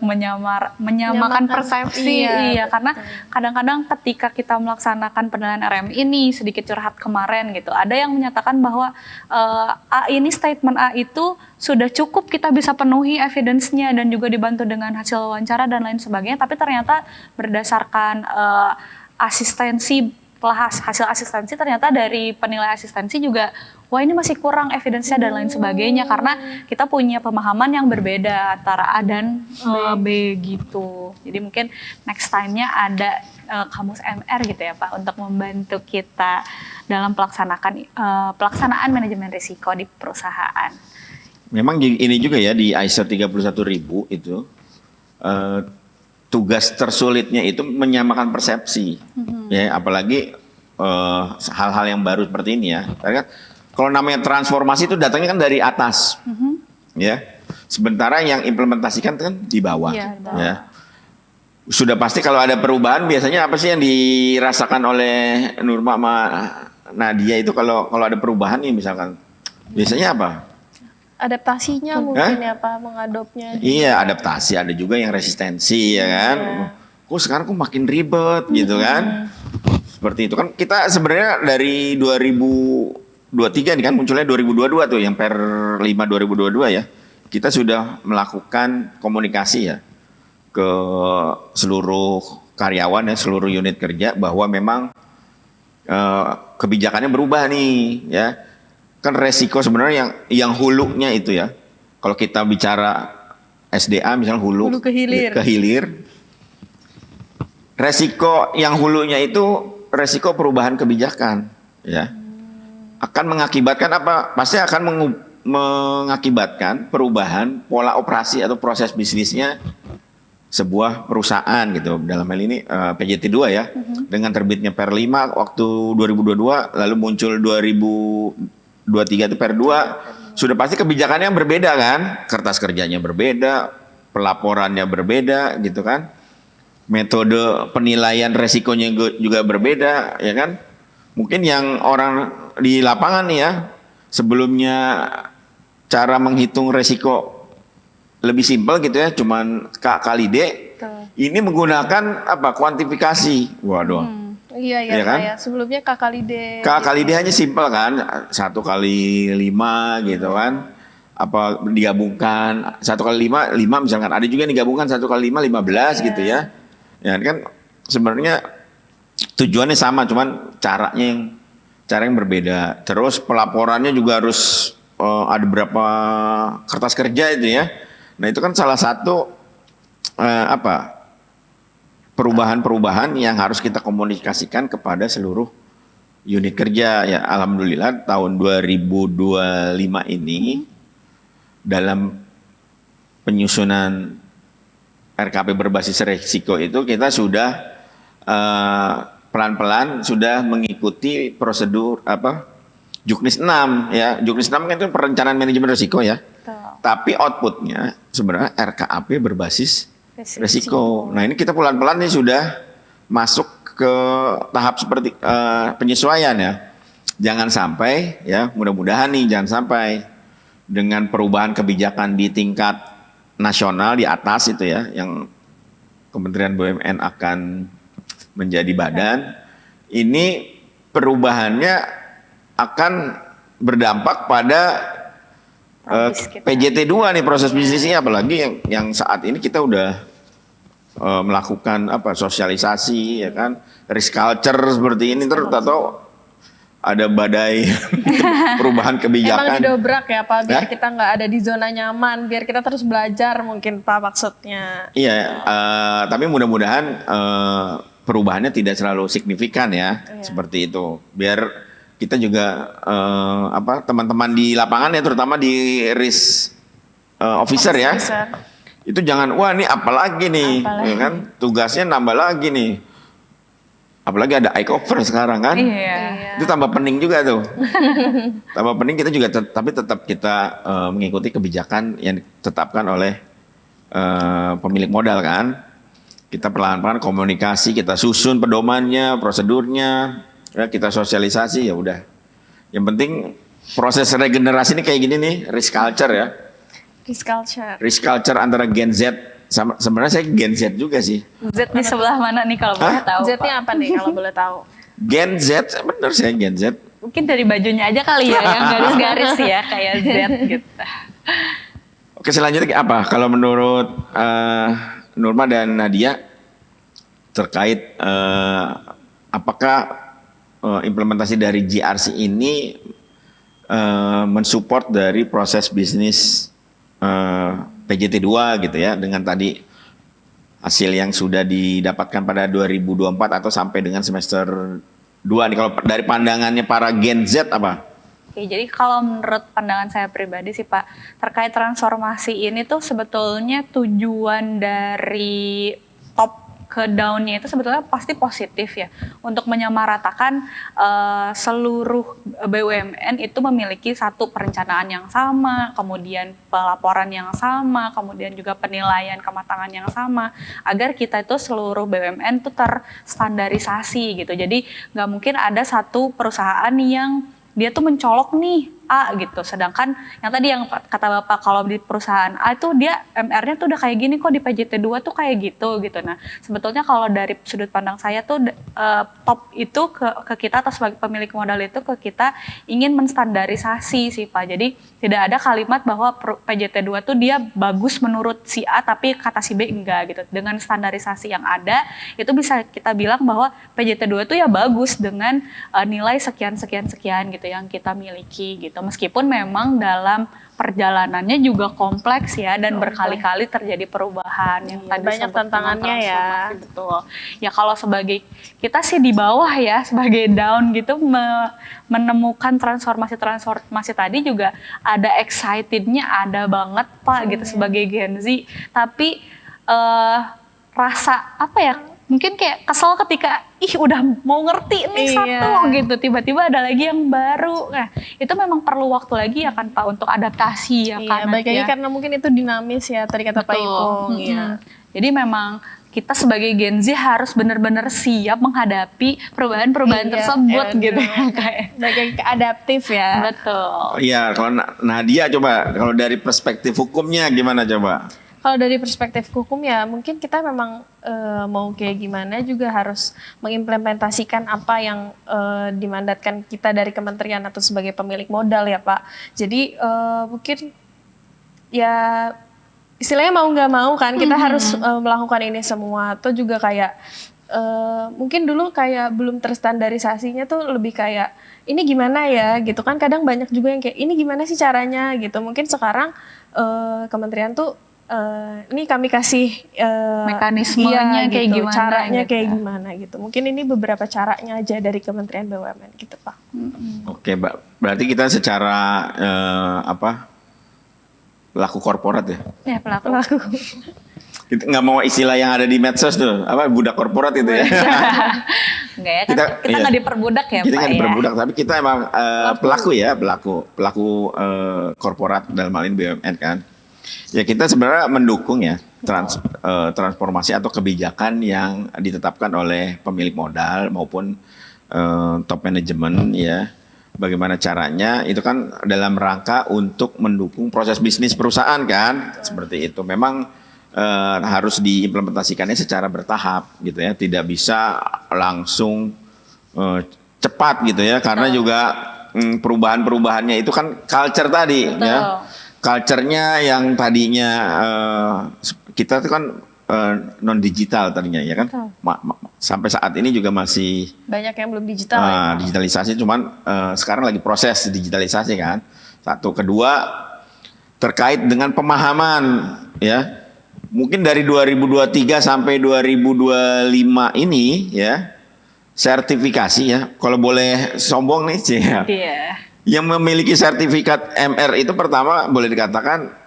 menyamakan persepsi. Iya, karena kadang-kadang ketika kita melaksanakan penilaian RM ini sedikit curhat kemarin gitu, ada yang menyatakan bahwa statement A itu sudah cukup kita bisa penuhi evidence-nya dan juga dibantu dengan hasil wawancara dan lain sebagainya, tapi ternyata berdasarkan hasil asistensi ternyata dari penilai asistensi juga wah ini masih kurang evidence-nya dan lain sebagainya karena kita punya pemahaman yang berbeda antara A dan B gitu. Jadi mungkin next time-nya ada kamus MR gitu ya Pak untuk membantu kita dalam pelaksanaan manajemen risiko di perusahaan. Memang ini juga ya di ISO 31000 itu tugas tersulitnya itu menyamakan persepsi, ya apalagi hal-hal yang baru seperti ini ya. Karena kalau namanya transformasi itu datangnya kan dari atas, ya. Sementara yang implementasikan kan di bawah, ya. Sudah pasti kalau ada perubahan biasanya apa sih yang dirasakan oleh Nurma sama Nadia itu kalau ada perubahan nih misalkan, biasanya apa? Adaptasinya mungkin ya Pak, mengadopnya. Iya, adaptasi, ada juga yang resistensi ya kan. Kok sekarang kok makin ribet gitu kan. Seperti itu kan kita sebenarnya dari 2023 nih kan munculnya 2022 tuh yang per 5 2022 ya. Kita sudah melakukan komunikasi ya ke seluruh karyawan ya, seluruh unit kerja bahwa memang kebijakannya berubah nih ya. Kan resiko sebenarnya yang hulunya itu ya. Kalau kita bicara SDA misalnya hulu ke hilir. Resiko yang hulunya itu resiko perubahan kebijakan ya. Akan mengakibatkan apa? Pasti akan mengakibatkan perubahan pola operasi atau proses bisnisnya sebuah perusahaan gitu. Dalam hal ini PJT 2 ya. Dengan terbitnya per 5 waktu 2022 lalu muncul 2023 itu per 2 sudah pasti kebijakannya berbeda kan, kertas kerjanya berbeda, pelaporannya berbeda gitu kan, metode penilaian resikonya juga berbeda ya kan. Mungkin yang orang di lapangan nih ya sebelumnya cara menghitung resiko lebih simpel gitu ya, cuman K kali D. Ini menggunakan apa kuantifikasi, waduh. Iya ya kan? Ya. Sebelumnya K kali D. K kali D hanya simpel kan, 1 kali 5 gitu kan. Apa digabungkan 1 kali 5 misalkan, ada juga yang digabungkan 1 kali 5 15 gitu ya. Ya kan sebenarnya tujuannya sama, cuman cara yang berbeda. Terus pelaporannya juga harus ada berapa kertas kerja itu ya. Nah itu kan salah satu perubahan-perubahan yang harus kita komunikasikan kepada seluruh unit kerja ya. Alhamdulillah tahun 2025 ini dalam penyusunan RKP berbasis risiko itu kita sudah pelan-pelan sudah mengikuti prosedur Juknis 6 ya. Juknis 6 kan itu perencanaan manajemen risiko ya. Tapi outputnya sebenarnya RKAP berbasis risiko. Nah ini kita pelan-pelan nih sudah masuk ke tahap seperti penyesuaian ya. Jangan sampai ya, mudah-mudahan nih jangan sampai dengan perubahan kebijakan di tingkat nasional di atas itu ya, yang Kementerian BUMN akan menjadi badan, ini perubahannya akan berdampak pada PJT 2 nih, proses bisnisnya, apalagi yang saat ini kita udah melakukan sosialisasi ya kan, risk culture seperti ini, terus atau ada badai perubahan kebijakan. Emang didobrak ya Pak, biar kita nggak ada di zona nyaman, biar kita terus belajar mungkin Pak maksudnya. Iya, tapi mudah-mudahan perubahannya tidak terlalu signifikan ya, seperti itu. Biar kita juga teman-teman di lapangan ya, terutama di risk officer ya. Itu jangan, wah ini apalagi nih, ya kan? Tugasnya nambah lagi nih. Apalagi ada iCover sekarang kan? Iya. Itu tambah pening juga tuh. Tambah pening kita juga, tapi tetap kita mengikuti kebijakan yang ditetapkan oleh pemilik modal kan. Kita perlahan-lahan komunikasi, kita susun pedomannya, prosedurnya, ya, kita sosialisasi ya udah. Yang penting proses regenerasi ini kayak gini nih, risk culture ya. Risk culture antara Gen Z sama, sebenarnya saya Gen Z juga sih. Z di sebelah mana nih kalau boleh tahu? Z-nya apa nih kalau boleh tahu? Gen Z, bener saya Gen Z. Mungkin dari bajunya aja kali ya, yang garis-garis ya kayak Z gitu. Oke, selanjutnya apa? Kalau menurut Nurma dan Nadia terkait apakah implementasi dari GRC ini mensupport dari proses bisnis PJT 2 gitu ya, dengan tadi hasil yang sudah didapatkan pada 2024 atau sampai dengan semester 2 nih, kalau dari pandangannya para Gen Z apa? Oke, jadi kalau menurut pandangan saya pribadi sih Pak, terkait transformasi ini tuh sebetulnya tujuan dari top ke down-nya itu sebetulnya pasti positif ya, untuk menyamaratakan seluruh BUMN itu memiliki satu perencanaan yang sama, kemudian pelaporan yang sama, kemudian juga penilaian kematangan yang sama, agar kita itu seluruh BUMN itu terstandarisasi gitu. Jadi nggak mungkin ada satu perusahaan yang dia tuh mencolok nih A gitu, sedangkan yang tadi yang kata Bapak kalau di perusahaan A itu dia MR-nya tuh udah kayak gini kok, di PJT 2 tuh kayak gitu. Nah sebetulnya kalau dari sudut pandang saya tuh top itu ke kita atau sebagai pemilik modal itu ke kita ingin menstandarisasi sih Pak. Jadi tidak ada kalimat bahwa PJT 2 tuh dia bagus menurut si A tapi kata si B enggak gitu. Dengan standarisasi yang ada itu bisa kita bilang bahwa PJT 2 tuh ya bagus dengan nilai sekian gitu yang kita miliki gitu. Meskipun memang dalam perjalanannya juga kompleks ya, dan berkali-kali terjadi perubahan yang tadi banyak tantangannya ya. Betul. Ya kalau sebagai kita sih di bawah ya, sebagai down gitu menemukan transformasi tadi juga ada excitednya, ada banget Pak gitu sebagai Gen Z. Tapi rasa apa ya? Mungkin kayak kesel ketika udah mau ngerti nih satu gitu, tiba-tiba ada lagi yang baru. Nah, itu memang perlu waktu lagi ya kan Pak untuk adaptasi ya kan. Baik lagi karena mungkin itu dinamis ya, tadi kata Pak Ipong. Jadi memang kita sebagai Gen Z harus benar-benar siap menghadapi perubahan-perubahan tersebut gitu ya kayak. Baik lagi adaptif ya. Betul. Iya, kalau Nadia coba, kalau dari perspektif hukumnya gimana coba? Kalau dari perspektif hukum ya mungkin kita memang mau kayak gimana juga harus mengimplementasikan apa yang dimandatkan kita dari kementerian atau sebagai pemilik modal ya Pak. Jadi mungkin ya istilahnya mau nggak mau kan kita harus melakukan ini semua. Atau juga kayak mungkin dulu kayak belum terstandarisasinya tuh lebih kayak ini gimana ya gitu kan, kadang banyak juga yang kayak ini gimana sih caranya gitu. Mungkin sekarang kementerian tuh ini kami kasih mekanismenya gitu, kayak gimana, caranya gitu. kayak gimana gitu. Mungkin ini beberapa caranya aja dari Kementerian BUMN gitu Pak. Oke, berarti kita secara pelaku korporat ya? Ya pelaku. Kita nggak mau istilah yang ada di medsos tuh, budak korporat itu ya? Enggak ya, kita nggak diperbudak ya kita Pak nggak ya? diperbudak, tapi kita emang pelaku korporat dalam hal ini BUMN kan. Ya kita sebenarnya mendukung ya transformasi atau kebijakan yang ditetapkan oleh pemilik modal maupun top manajemen ya. Bagaimana caranya itu kan dalam rangka untuk mendukung proses bisnis perusahaan kan, seperti itu. Memang harus diimplementasikannya secara bertahap gitu ya, tidak bisa langsung cepat gitu ya, karena juga perubahan-perubahannya itu kan culture tadi. Betul. Ya. Culture-nya yang tadinya kita itu kan non digital tadinya ya kan, sampai saat ini juga masih banyak yang belum digital ya. Digitalisasi, cuman sekarang lagi proses digitalisasi kan. Satu, kedua terkait dengan pemahaman ya, mungkin dari 2023 sampai 2025 ini ya, sertifikasi ya. Kalau boleh sombong nih sih ya. Iya. Yang memiliki sertifikat MR itu pertama boleh dikatakan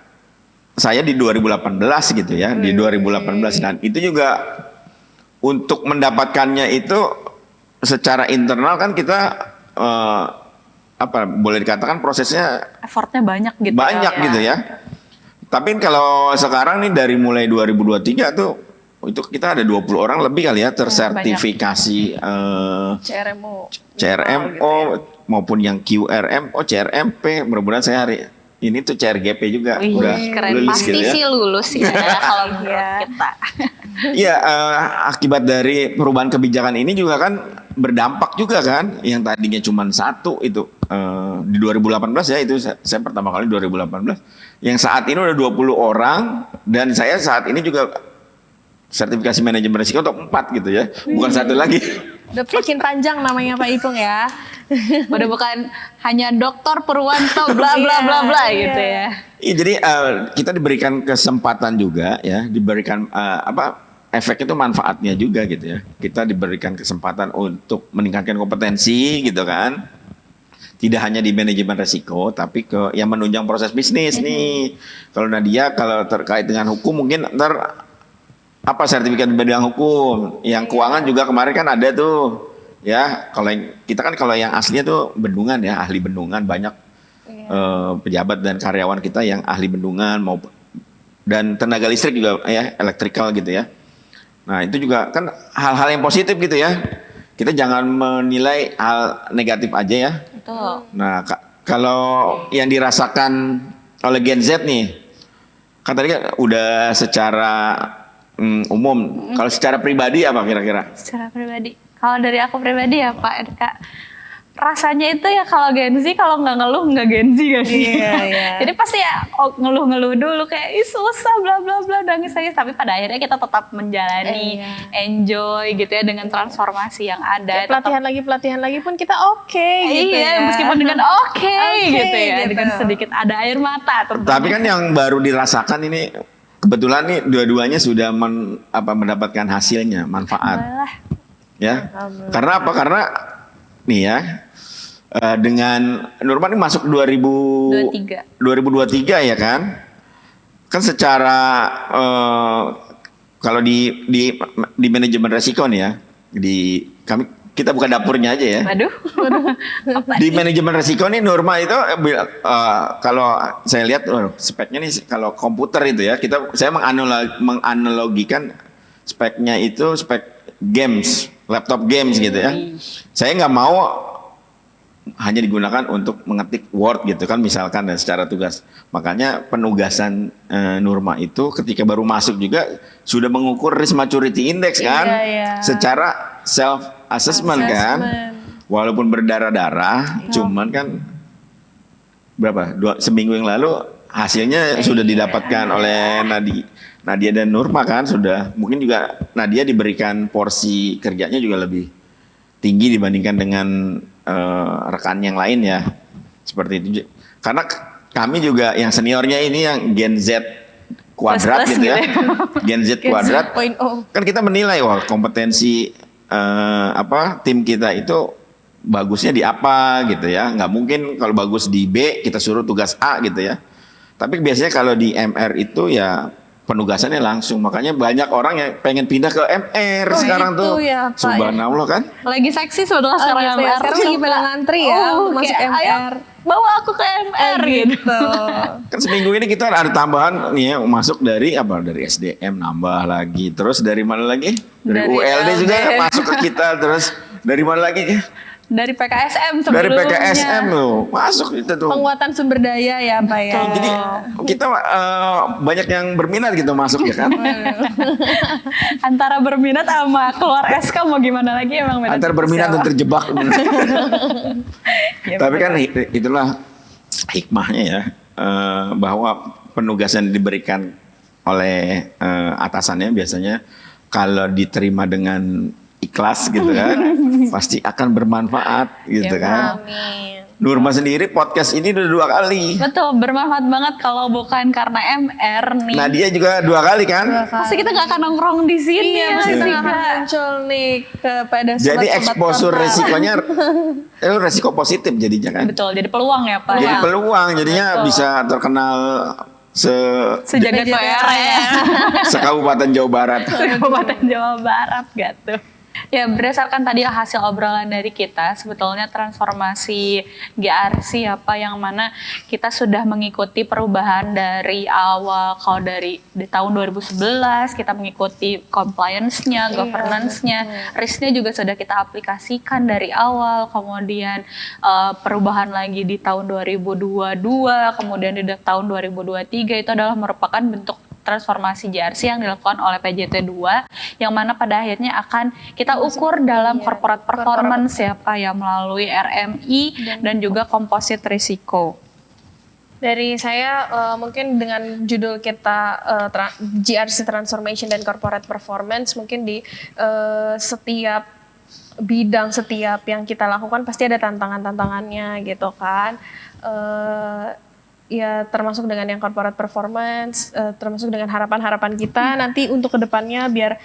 saya di 2018 gitu ya, di 2018 dan itu juga untuk mendapatkannya itu secara internal kan kita boleh dikatakan prosesnya Effortnya banyak gitu. banyak ya. gitu ya. Tapi kalau sekarang nih dari mulai 2023 tuh itu kita ada 20 orang lebih kali ya tersertifikasi CRMO. CRMO maupun yang QRMO, CRMP. Mudah-mudahan saya hari ini tuh CRGP juga Wih, udah keren. lulus Pasti gitu ya. sih lulus ya kalau menurut kita. Iya, akibat dari perubahan kebijakan ini juga kan berdampak juga kan. Yang tadinya cuma satu itu di 2018 ya, itu saya pertama kali 2018. Yang saat ini udah 20 orang dan saya saat ini juga sertifikasi manajemen risiko untuk 4 gitu ya. Bukan satu lagi. Udah makin panjang namanya Pak Ipung ya. Udah bukan hanya dokter Purwanto bla bla bla bla gitu ya. Iya, jadi kita diberikan kesempatan juga ya, diberikan efek itu manfaatnya juga gitu ya. Kita diberikan kesempatan untuk meningkatkan kompetensi gitu kan. Tidak hanya di manajemen risiko, tapi ke yang menunjang proses bisnis nih. Kalau Nadia kalau terkait dengan hukum mungkin ntar sertifikat di bidang hukum, yang keuangan juga kemarin kan ada tuh. Ya, kalau kita kan kalau yang aslinya tuh bendungan ya, ahli bendungan banyak pejabat dan karyawan kita yang ahli bendungan maupun dan tenaga listrik juga ya, elektrikal gitu ya. Nah, itu juga kan hal-hal yang positif gitu ya. Kita jangan menilai hal negatif aja ya. Betul. Nah, kalau yang dirasakan oleh Gen Z nih, kan tadi kan udah secara umum. Kalau secara pribadi apa kira-kira? Secara pribadi. Kalau dari aku pribadi ya Pak Eka, rasanya itu ya kalau Gen Z kalau nggak ngeluh nggak Gen Z gak sih? Iya. Jadi pasti ya ngeluh-ngeluh dulu kayak ih susah bla bla bla nangis-nangis, tapi pada akhirnya kita tetap menjalani, enjoy gitu ya dengan transformasi yang ada. Pelatihan lagi pun kita oke gitu iya, ya. meskipun dengan oke gitu ya, gitu. dengan sedikit ada air mata. Tapi kan yang baru dirasakan ini kebetulan nih dua-duanya sudah mendapatkan hasilnya, manfaat. Ya. Karena apa? Karena nih ya dengan Nurma ini masuk 2023 ya kan? Kan secara kalau di manajemen resiko nih ya, kita buka dapurnya aja ya. Waduh. Di manajemen resiko nih Nurma itu kalau saya lihat speknya nih kalau komputer itu ya, saya menganalogikan speknya itu spek games, laptop games gitu ya. Saya nggak mau hanya digunakan untuk mengetik Word gitu kan misalkan dan secara tugas. Makanya penugasan Nurma itu ketika baru masuk juga sudah mengukur risk maturity index kan, secara self assessment kan. Walaupun berdarah-darah, cuman kan seminggu yang lalu hasilnya sudah didapatkan oleh Nadia dan Nurma kan, sudah mungkin juga Nadia diberikan porsi kerjanya juga lebih tinggi dibandingkan dengan rekan yang lain ya, seperti itu. Karena kami juga yang seniornya ini yang Gen Z kuadrat gitu ya, Gen Z kuadrat, kan kita menilai kompetensi tim kita itu bagusnya di apa gitu ya. Nggak mungkin kalau bagus di B kita suruh tugas A gitu ya. Tapi biasanya kalau di MR itu ya penugasannya langsung. Makanya banyak orang yang pengen pindah ke MR sekarang tuh. Ya, Pak, Subhanallah kan. Lagi seksi sebetulnya sekarang MR. Sekarang lagi pada ngantri ya untuk masuk MR. Ayo, bawa aku ke MR gitu. Kan seminggu ini kita ada tambahan nih ya, masuk dari SDM nambah lagi. Terus dari mana lagi? Dari ULD juga masuk ke kita. Terus dari mana lagi? Dari PKSM sebelumnya. Dari PKSM loh, masuk itu tuh. Penguatan sumber daya ya Pak ya. Jadi kita banyak yang berminat gitu masuk ya kan. Antara berminat sama keluar SK mau gimana lagi emang beda. Antara berminat dan terjebak. Ya, tapi kan itulah hikmahnya ya, bahwa penugasan diberikan oleh atasannya biasanya kalau diterima dengan ikhlas gitu kan, pasti akan bermanfaat gitu Ya, kan. Amin. Nurma sendiri podcast ini udah 2 kali. Betul, bermanfaat banget kalau bukan karena MR nih. Nadia juga 2 kali kan? Pasti kita nggak akan nongkrong di sini Iya, ya, pasti Sika. akan muncul nih kepada Jadi sobat-sobat exposure Kompas. resikonya resiko positif jadinya kan. Betul, jadi peluang ya Pak. Jadi peluang jadinya bisa terkenal Sejagat Toera ya. sekabupaten Jawa Barat. Kabupaten Jawa Barat gitu. Ya, berdasarkan tadi hasil obrolan dari kita, sebetulnya transformasi GRC apa yang mana kita sudah mengikuti perubahan dari awal. Kalau di tahun 2011 kita mengikuti compliance-nya, governance-nya, risk-nya juga sudah kita aplikasikan dari awal. Kemudian perubahan lagi di tahun 2022, kemudian di tahun 2023 itu adalah merupakan bentuk transformasi GRC yang dilakukan oleh PJT 2 yang mana pada akhirnya akan kita ukur dalam corporate performance ya Pak ya melalui RMI dan juga komposit risiko. Dari saya mungkin dengan judul kita GRC Transformation dan Corporate Performance, mungkin di setiap bidang, setiap yang kita lakukan pasti ada tantangan-tantangannya gitu kan. Ya termasuk dengan yang corporate performance, termasuk dengan harapan-harapan kita nanti untuk kedepannya biar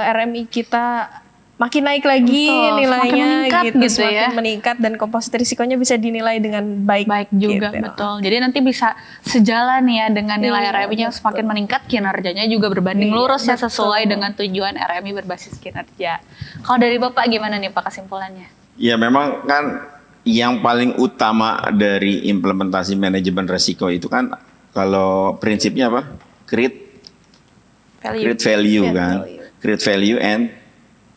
RMI kita makin naik lagi. Betul, nilainya semakin meningkat gitu, gitu semakin ya. meningkat dan komposit risikonya bisa dinilai dengan baik. Baik juga, gitu. betul. Jadi nanti bisa sejalan ya dengan nilai Iya, RMI yang semakin meningkat, kinerjanya juga berbanding Iya, lurus ya betul. sesuai dengan tujuan RMI berbasis kinerja. Kalau dari Bapak gimana nih Pak kesimpulannya? Ya memang kan yang paling utama dari implementasi manajemen resiko itu kan kalau prinsipnya apa? Create value kan. Create value and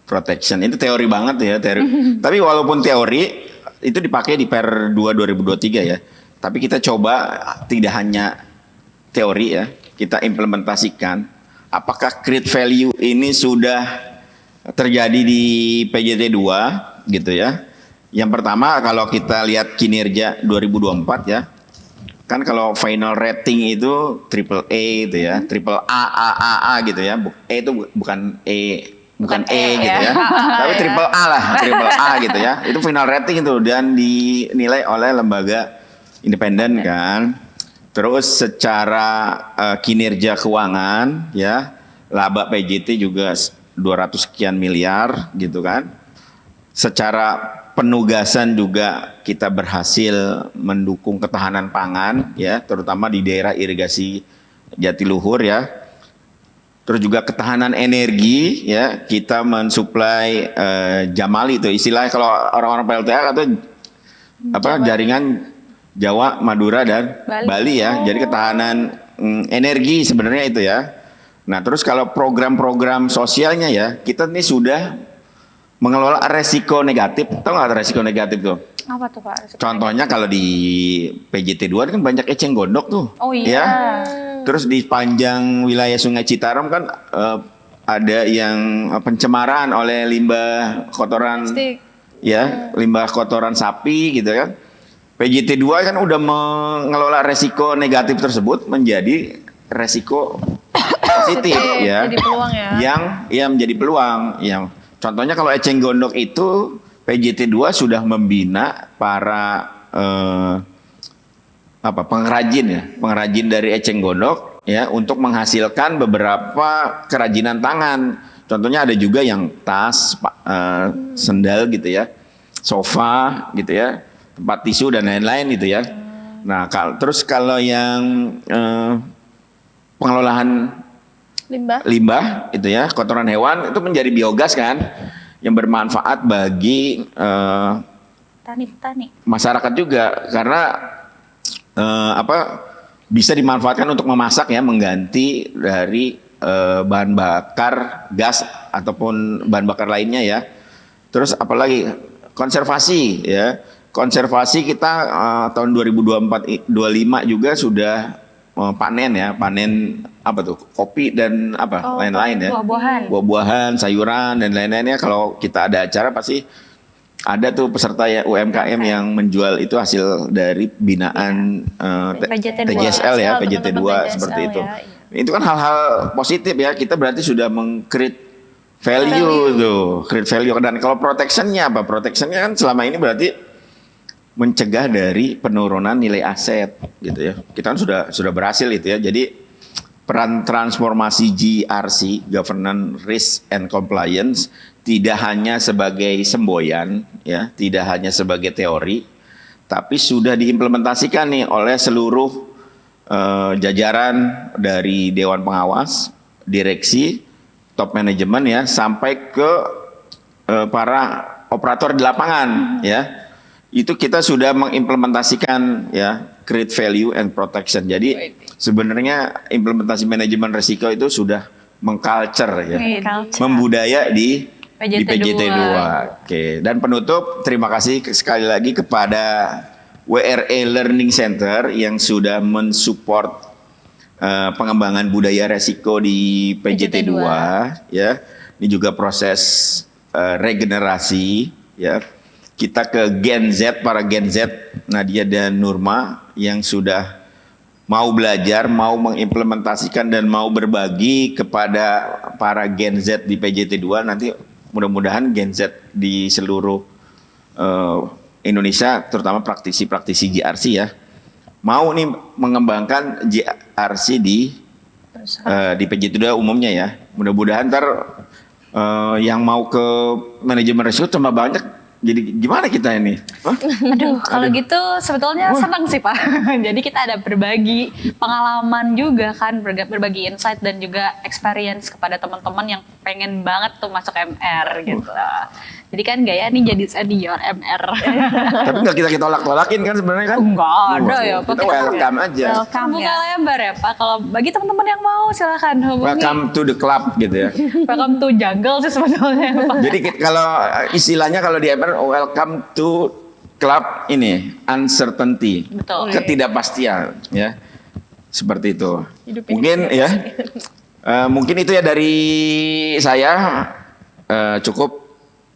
protection. Itu teori banget ya, teori. Tapi walaupun teori itu dipakai di Per 2 2023 ya. Tapi kita coba tidak hanya teori ya, kita implementasikan apakah create value ini sudah terjadi di PJT 2 gitu ya. Yang pertama kalau kita lihat kinerja 2024 ya, kan kalau final rating itu triple A itu ya, triple A gitu ya, E itu bukan E gitu ya, tapi triple A lah, triple A gitu ya, itu final rating itu dan dinilai oleh lembaga independen kan. Terus secara kinerja keuangan ya, laba PJT juga 200 sekian miliar gitu kan. Secara penugasan juga kita berhasil mendukung ketahanan pangan ya, terutama di daerah irigasi Jatiluhur ya. Terus juga ketahanan energi ya, kita mensuplai Jamali itu istilahnya kalau orang-orang PLTA atau apa jaringan Jawa, Madura dan Bali ya. Jadi ketahanan energi sebenarnya itu ya. Nah, terus kalau program-program sosialnya ya, kita ini sudah mengelola resiko negatif. Tahu nggak resiko negatif tuh? Apa tuh Pak? Contohnya kalau di PJT 2 kan banyak eceng gondok tuh. Oh iya. Ya. Terus di panjang wilayah Sungai Citarum kan ada yang pencemaran oleh limbah kotoran ya, limbah kotoran sapi gitu kan. PJT 2 kan udah mengelola resiko negatif tersebut menjadi resiko positif ya. Jadi peluang ya. Yang menjadi peluang yang contohnya kalau eceng gondok itu PJT 2 sudah membina para pengrajin dari eceng gondok ya untuk menghasilkan beberapa kerajinan tangan. Contohnya ada juga yang tas, sendal gitu ya, sofa gitu ya, tempat tisu dan lain-lain gitu ya. Nah, terus kalau yang pengelolaan limbah itu ya, kotoran hewan itu menjadi biogas kan yang bermanfaat bagi Petani. masyarakat juga karena bisa dimanfaatkan untuk memasak ya, mengganti dari bahan bakar gas ataupun bahan bakar lainnya ya. Terus apalagi konservasi ya. Konservasi kita tahun 2024 25 juga sudah panen apa tuh, kopi dan lain-lain ya, buah-buahan, sayuran dan lain-lainnya. Kalau kita ada acara pasti ada tuh peserta ya UMKM yang menjual itu hasil dari binaan TJSL ya, PJT 2 seperti itu. Itu kan hal-hal positif ya, kita berarti sudah meng-create value tuh, create value. Dan kalau protectionnya apa? Protectionnya kan selama ini berarti mencegah dari penurunan nilai aset gitu ya. Kita kan sudah berhasil itu ya. Jadi peran transformasi GRC, Governance, Risk and Compliance, tidak hanya sebagai semboyan ya, tidak hanya sebagai teori, tapi sudah diimplementasikan nih oleh seluruh jajaran dari Dewan Pengawas, direksi, top manajemen ya, sampai ke para operator di lapangan ya. Itu kita sudah mengimplementasikan ya create value and protection. Jadi sebenarnya implementasi manajemen risiko itu sudah mengculture ya, membudaya di PJT2. Oke, dan penutup terima kasih sekali lagi kepada WRE Learning Center yang sudah mensupport pengembangan budaya resiko di PJT2 ya. Ini juga proses regenerasi ya. Kita ke Gen Z, para Gen Z, Nadia dan Nurma yang sudah mau belajar, mau mengimplementasikan dan mau berbagi kepada para Gen Z di PJT2. Nanti mudah-mudahan Gen Z di seluruh Indonesia, terutama praktisi-praktisi GRC ya, mau nih mengembangkan GRC di PJT2 umumnya ya. Mudah-mudahan ntar yang mau ke manajemen risiko tambah banyak. Jadi gimana kita ini? Hah? Aduh, kalau gitu sebetulnya senang sih Pak. Jadi kita ada berbagi pengalaman juga kan, berbagi insight dan juga experience kepada teman-teman yang pengen banget tuh masuk MR gitu. Jadi kan gaya nih jadi senior MR. Tapi nggak kita tolak-tolakin kan sebenarnya kan? Enggak ada ya Pak. Kita welcome aja. Welcome buka lebar ya Pak. Kalau bagi teman-teman yang mau silakan hubungi. Welcome to the club gitu ya. Welcome to jungle sih sebetulnya Pak. Jadi kalau istilahnya kalau di MR welcome to club ini uncertainty, Betul. ketidakpastian ya, seperti itu. Hidup ini Mungkin ya, mungkin itu ya dari saya. Cukup.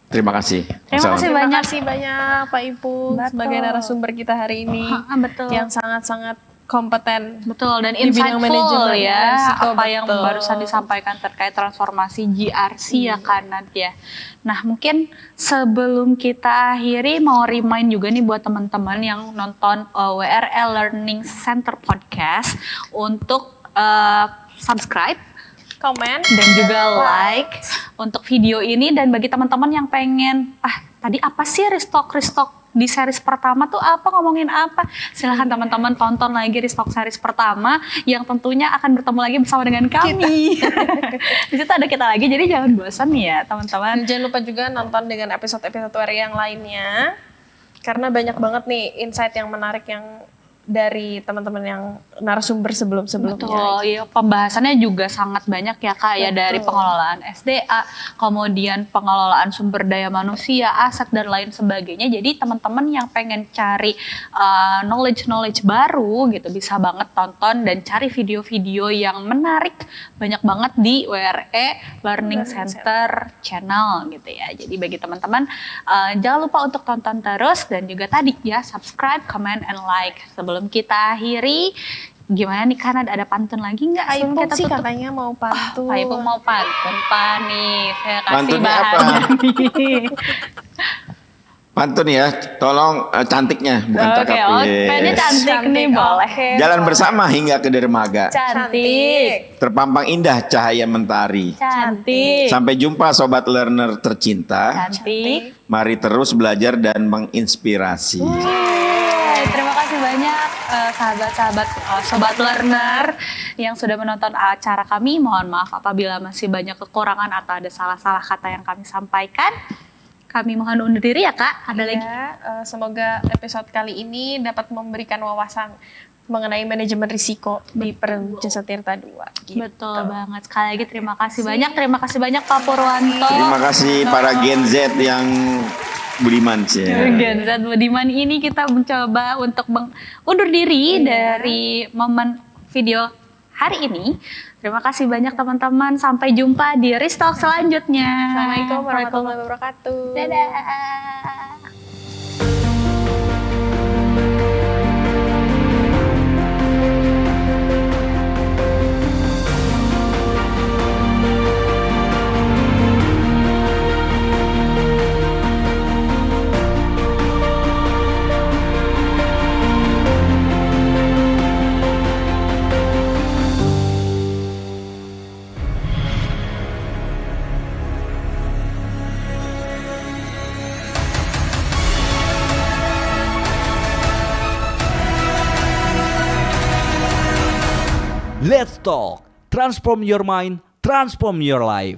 Terima kasih. Terima kasih Terima banyak. kasih banyak Pak Ipung Betul. sebagai narasumber kita hari ini Betul. yang sangat-sangat kompeten. Betul, dan Di bidang insightful manajemen ya risiko, apa yang betul. barusan disampaikan terkait transformasi GRC ya kan Nadia. Nah mungkin sebelum kita akhiri mau remind juga nih buat teman-teman yang nonton WRE Learning Center Podcast untuk subscribe, Komen dan juga like untuk video ini. Dan bagi teman-teman yang pengen tadi apa sih restock di series pertama tuh apa, ngomongin apa, silahkan teman-teman tonton lagi restock series pertama yang tentunya akan bertemu lagi bersama dengan kami. Di situ ada kita lagi, jadi jangan bosan ya teman-teman. Dan jangan lupa juga nonton dengan episode-episode yang lainnya karena banyak banget nih insight yang menarik yang dari teman-teman yang narasumber sebelum-sebelumnya. Betul, ya, pembahasannya juga sangat banyak ya Kak, ya dari pengelolaan SDA, kemudian pengelolaan sumber daya manusia, aset dan lain sebagainya. Jadi teman-teman yang pengen cari knowledge baru gitu bisa banget tonton dan cari video-video yang menarik, banyak banget di WRE Learning Center channel gitu ya. Jadi bagi teman-teman jangan lupa untuk tonton terus dan juga tadi ya subscribe, comment, and like. Sebelum kita akhiri, gimana nih kan ada pantun lagi nggak? Pak Sebelum Ipung kita sih tutup? katanya mau pantun. Pak Ipung mau pantun, Pak nih. Saya kasih Pantunnya apa? bahannya nih. Pantun ya, tolong cantiknya bukan Oke, cakep. pennya Yes. cantik nih, boleh. Oke. Jalan bersama hingga ke dermaga. Cantik, Terpampang indah cahaya mentari. cantik, Sampai jumpa sobat learner tercinta. cantik. Mari terus belajar dan menginspirasi. Terima kasih banyak sahabat-sahabat Sobat Learner yang sudah menonton acara kami. Mohon maaf apabila masih banyak kekurangan atau ada salah-salah kata yang kami sampaikan. Kami mohon undur diri ya Kak. Ada lagi? Semoga episode kali ini dapat memberikan wawasan mengenai manajemen risiko di Jasa Tirta 2. Gitu. Betul banget. Sekali lagi terima kasih banyak. Terima kasih banyak Pak Purwanto. Terima kasih para Gen Z yang budiman sih. Gen Z Budiman ini kita mencoba untuk undur diri dari momen video hari ini. Terima kasih banyak teman-teman. Sampai jumpa di Restock selanjutnya. Assalamualaikum warahmatullahi wabarakatuh. Dadah. Let's talk. Transform your mind, transform your life.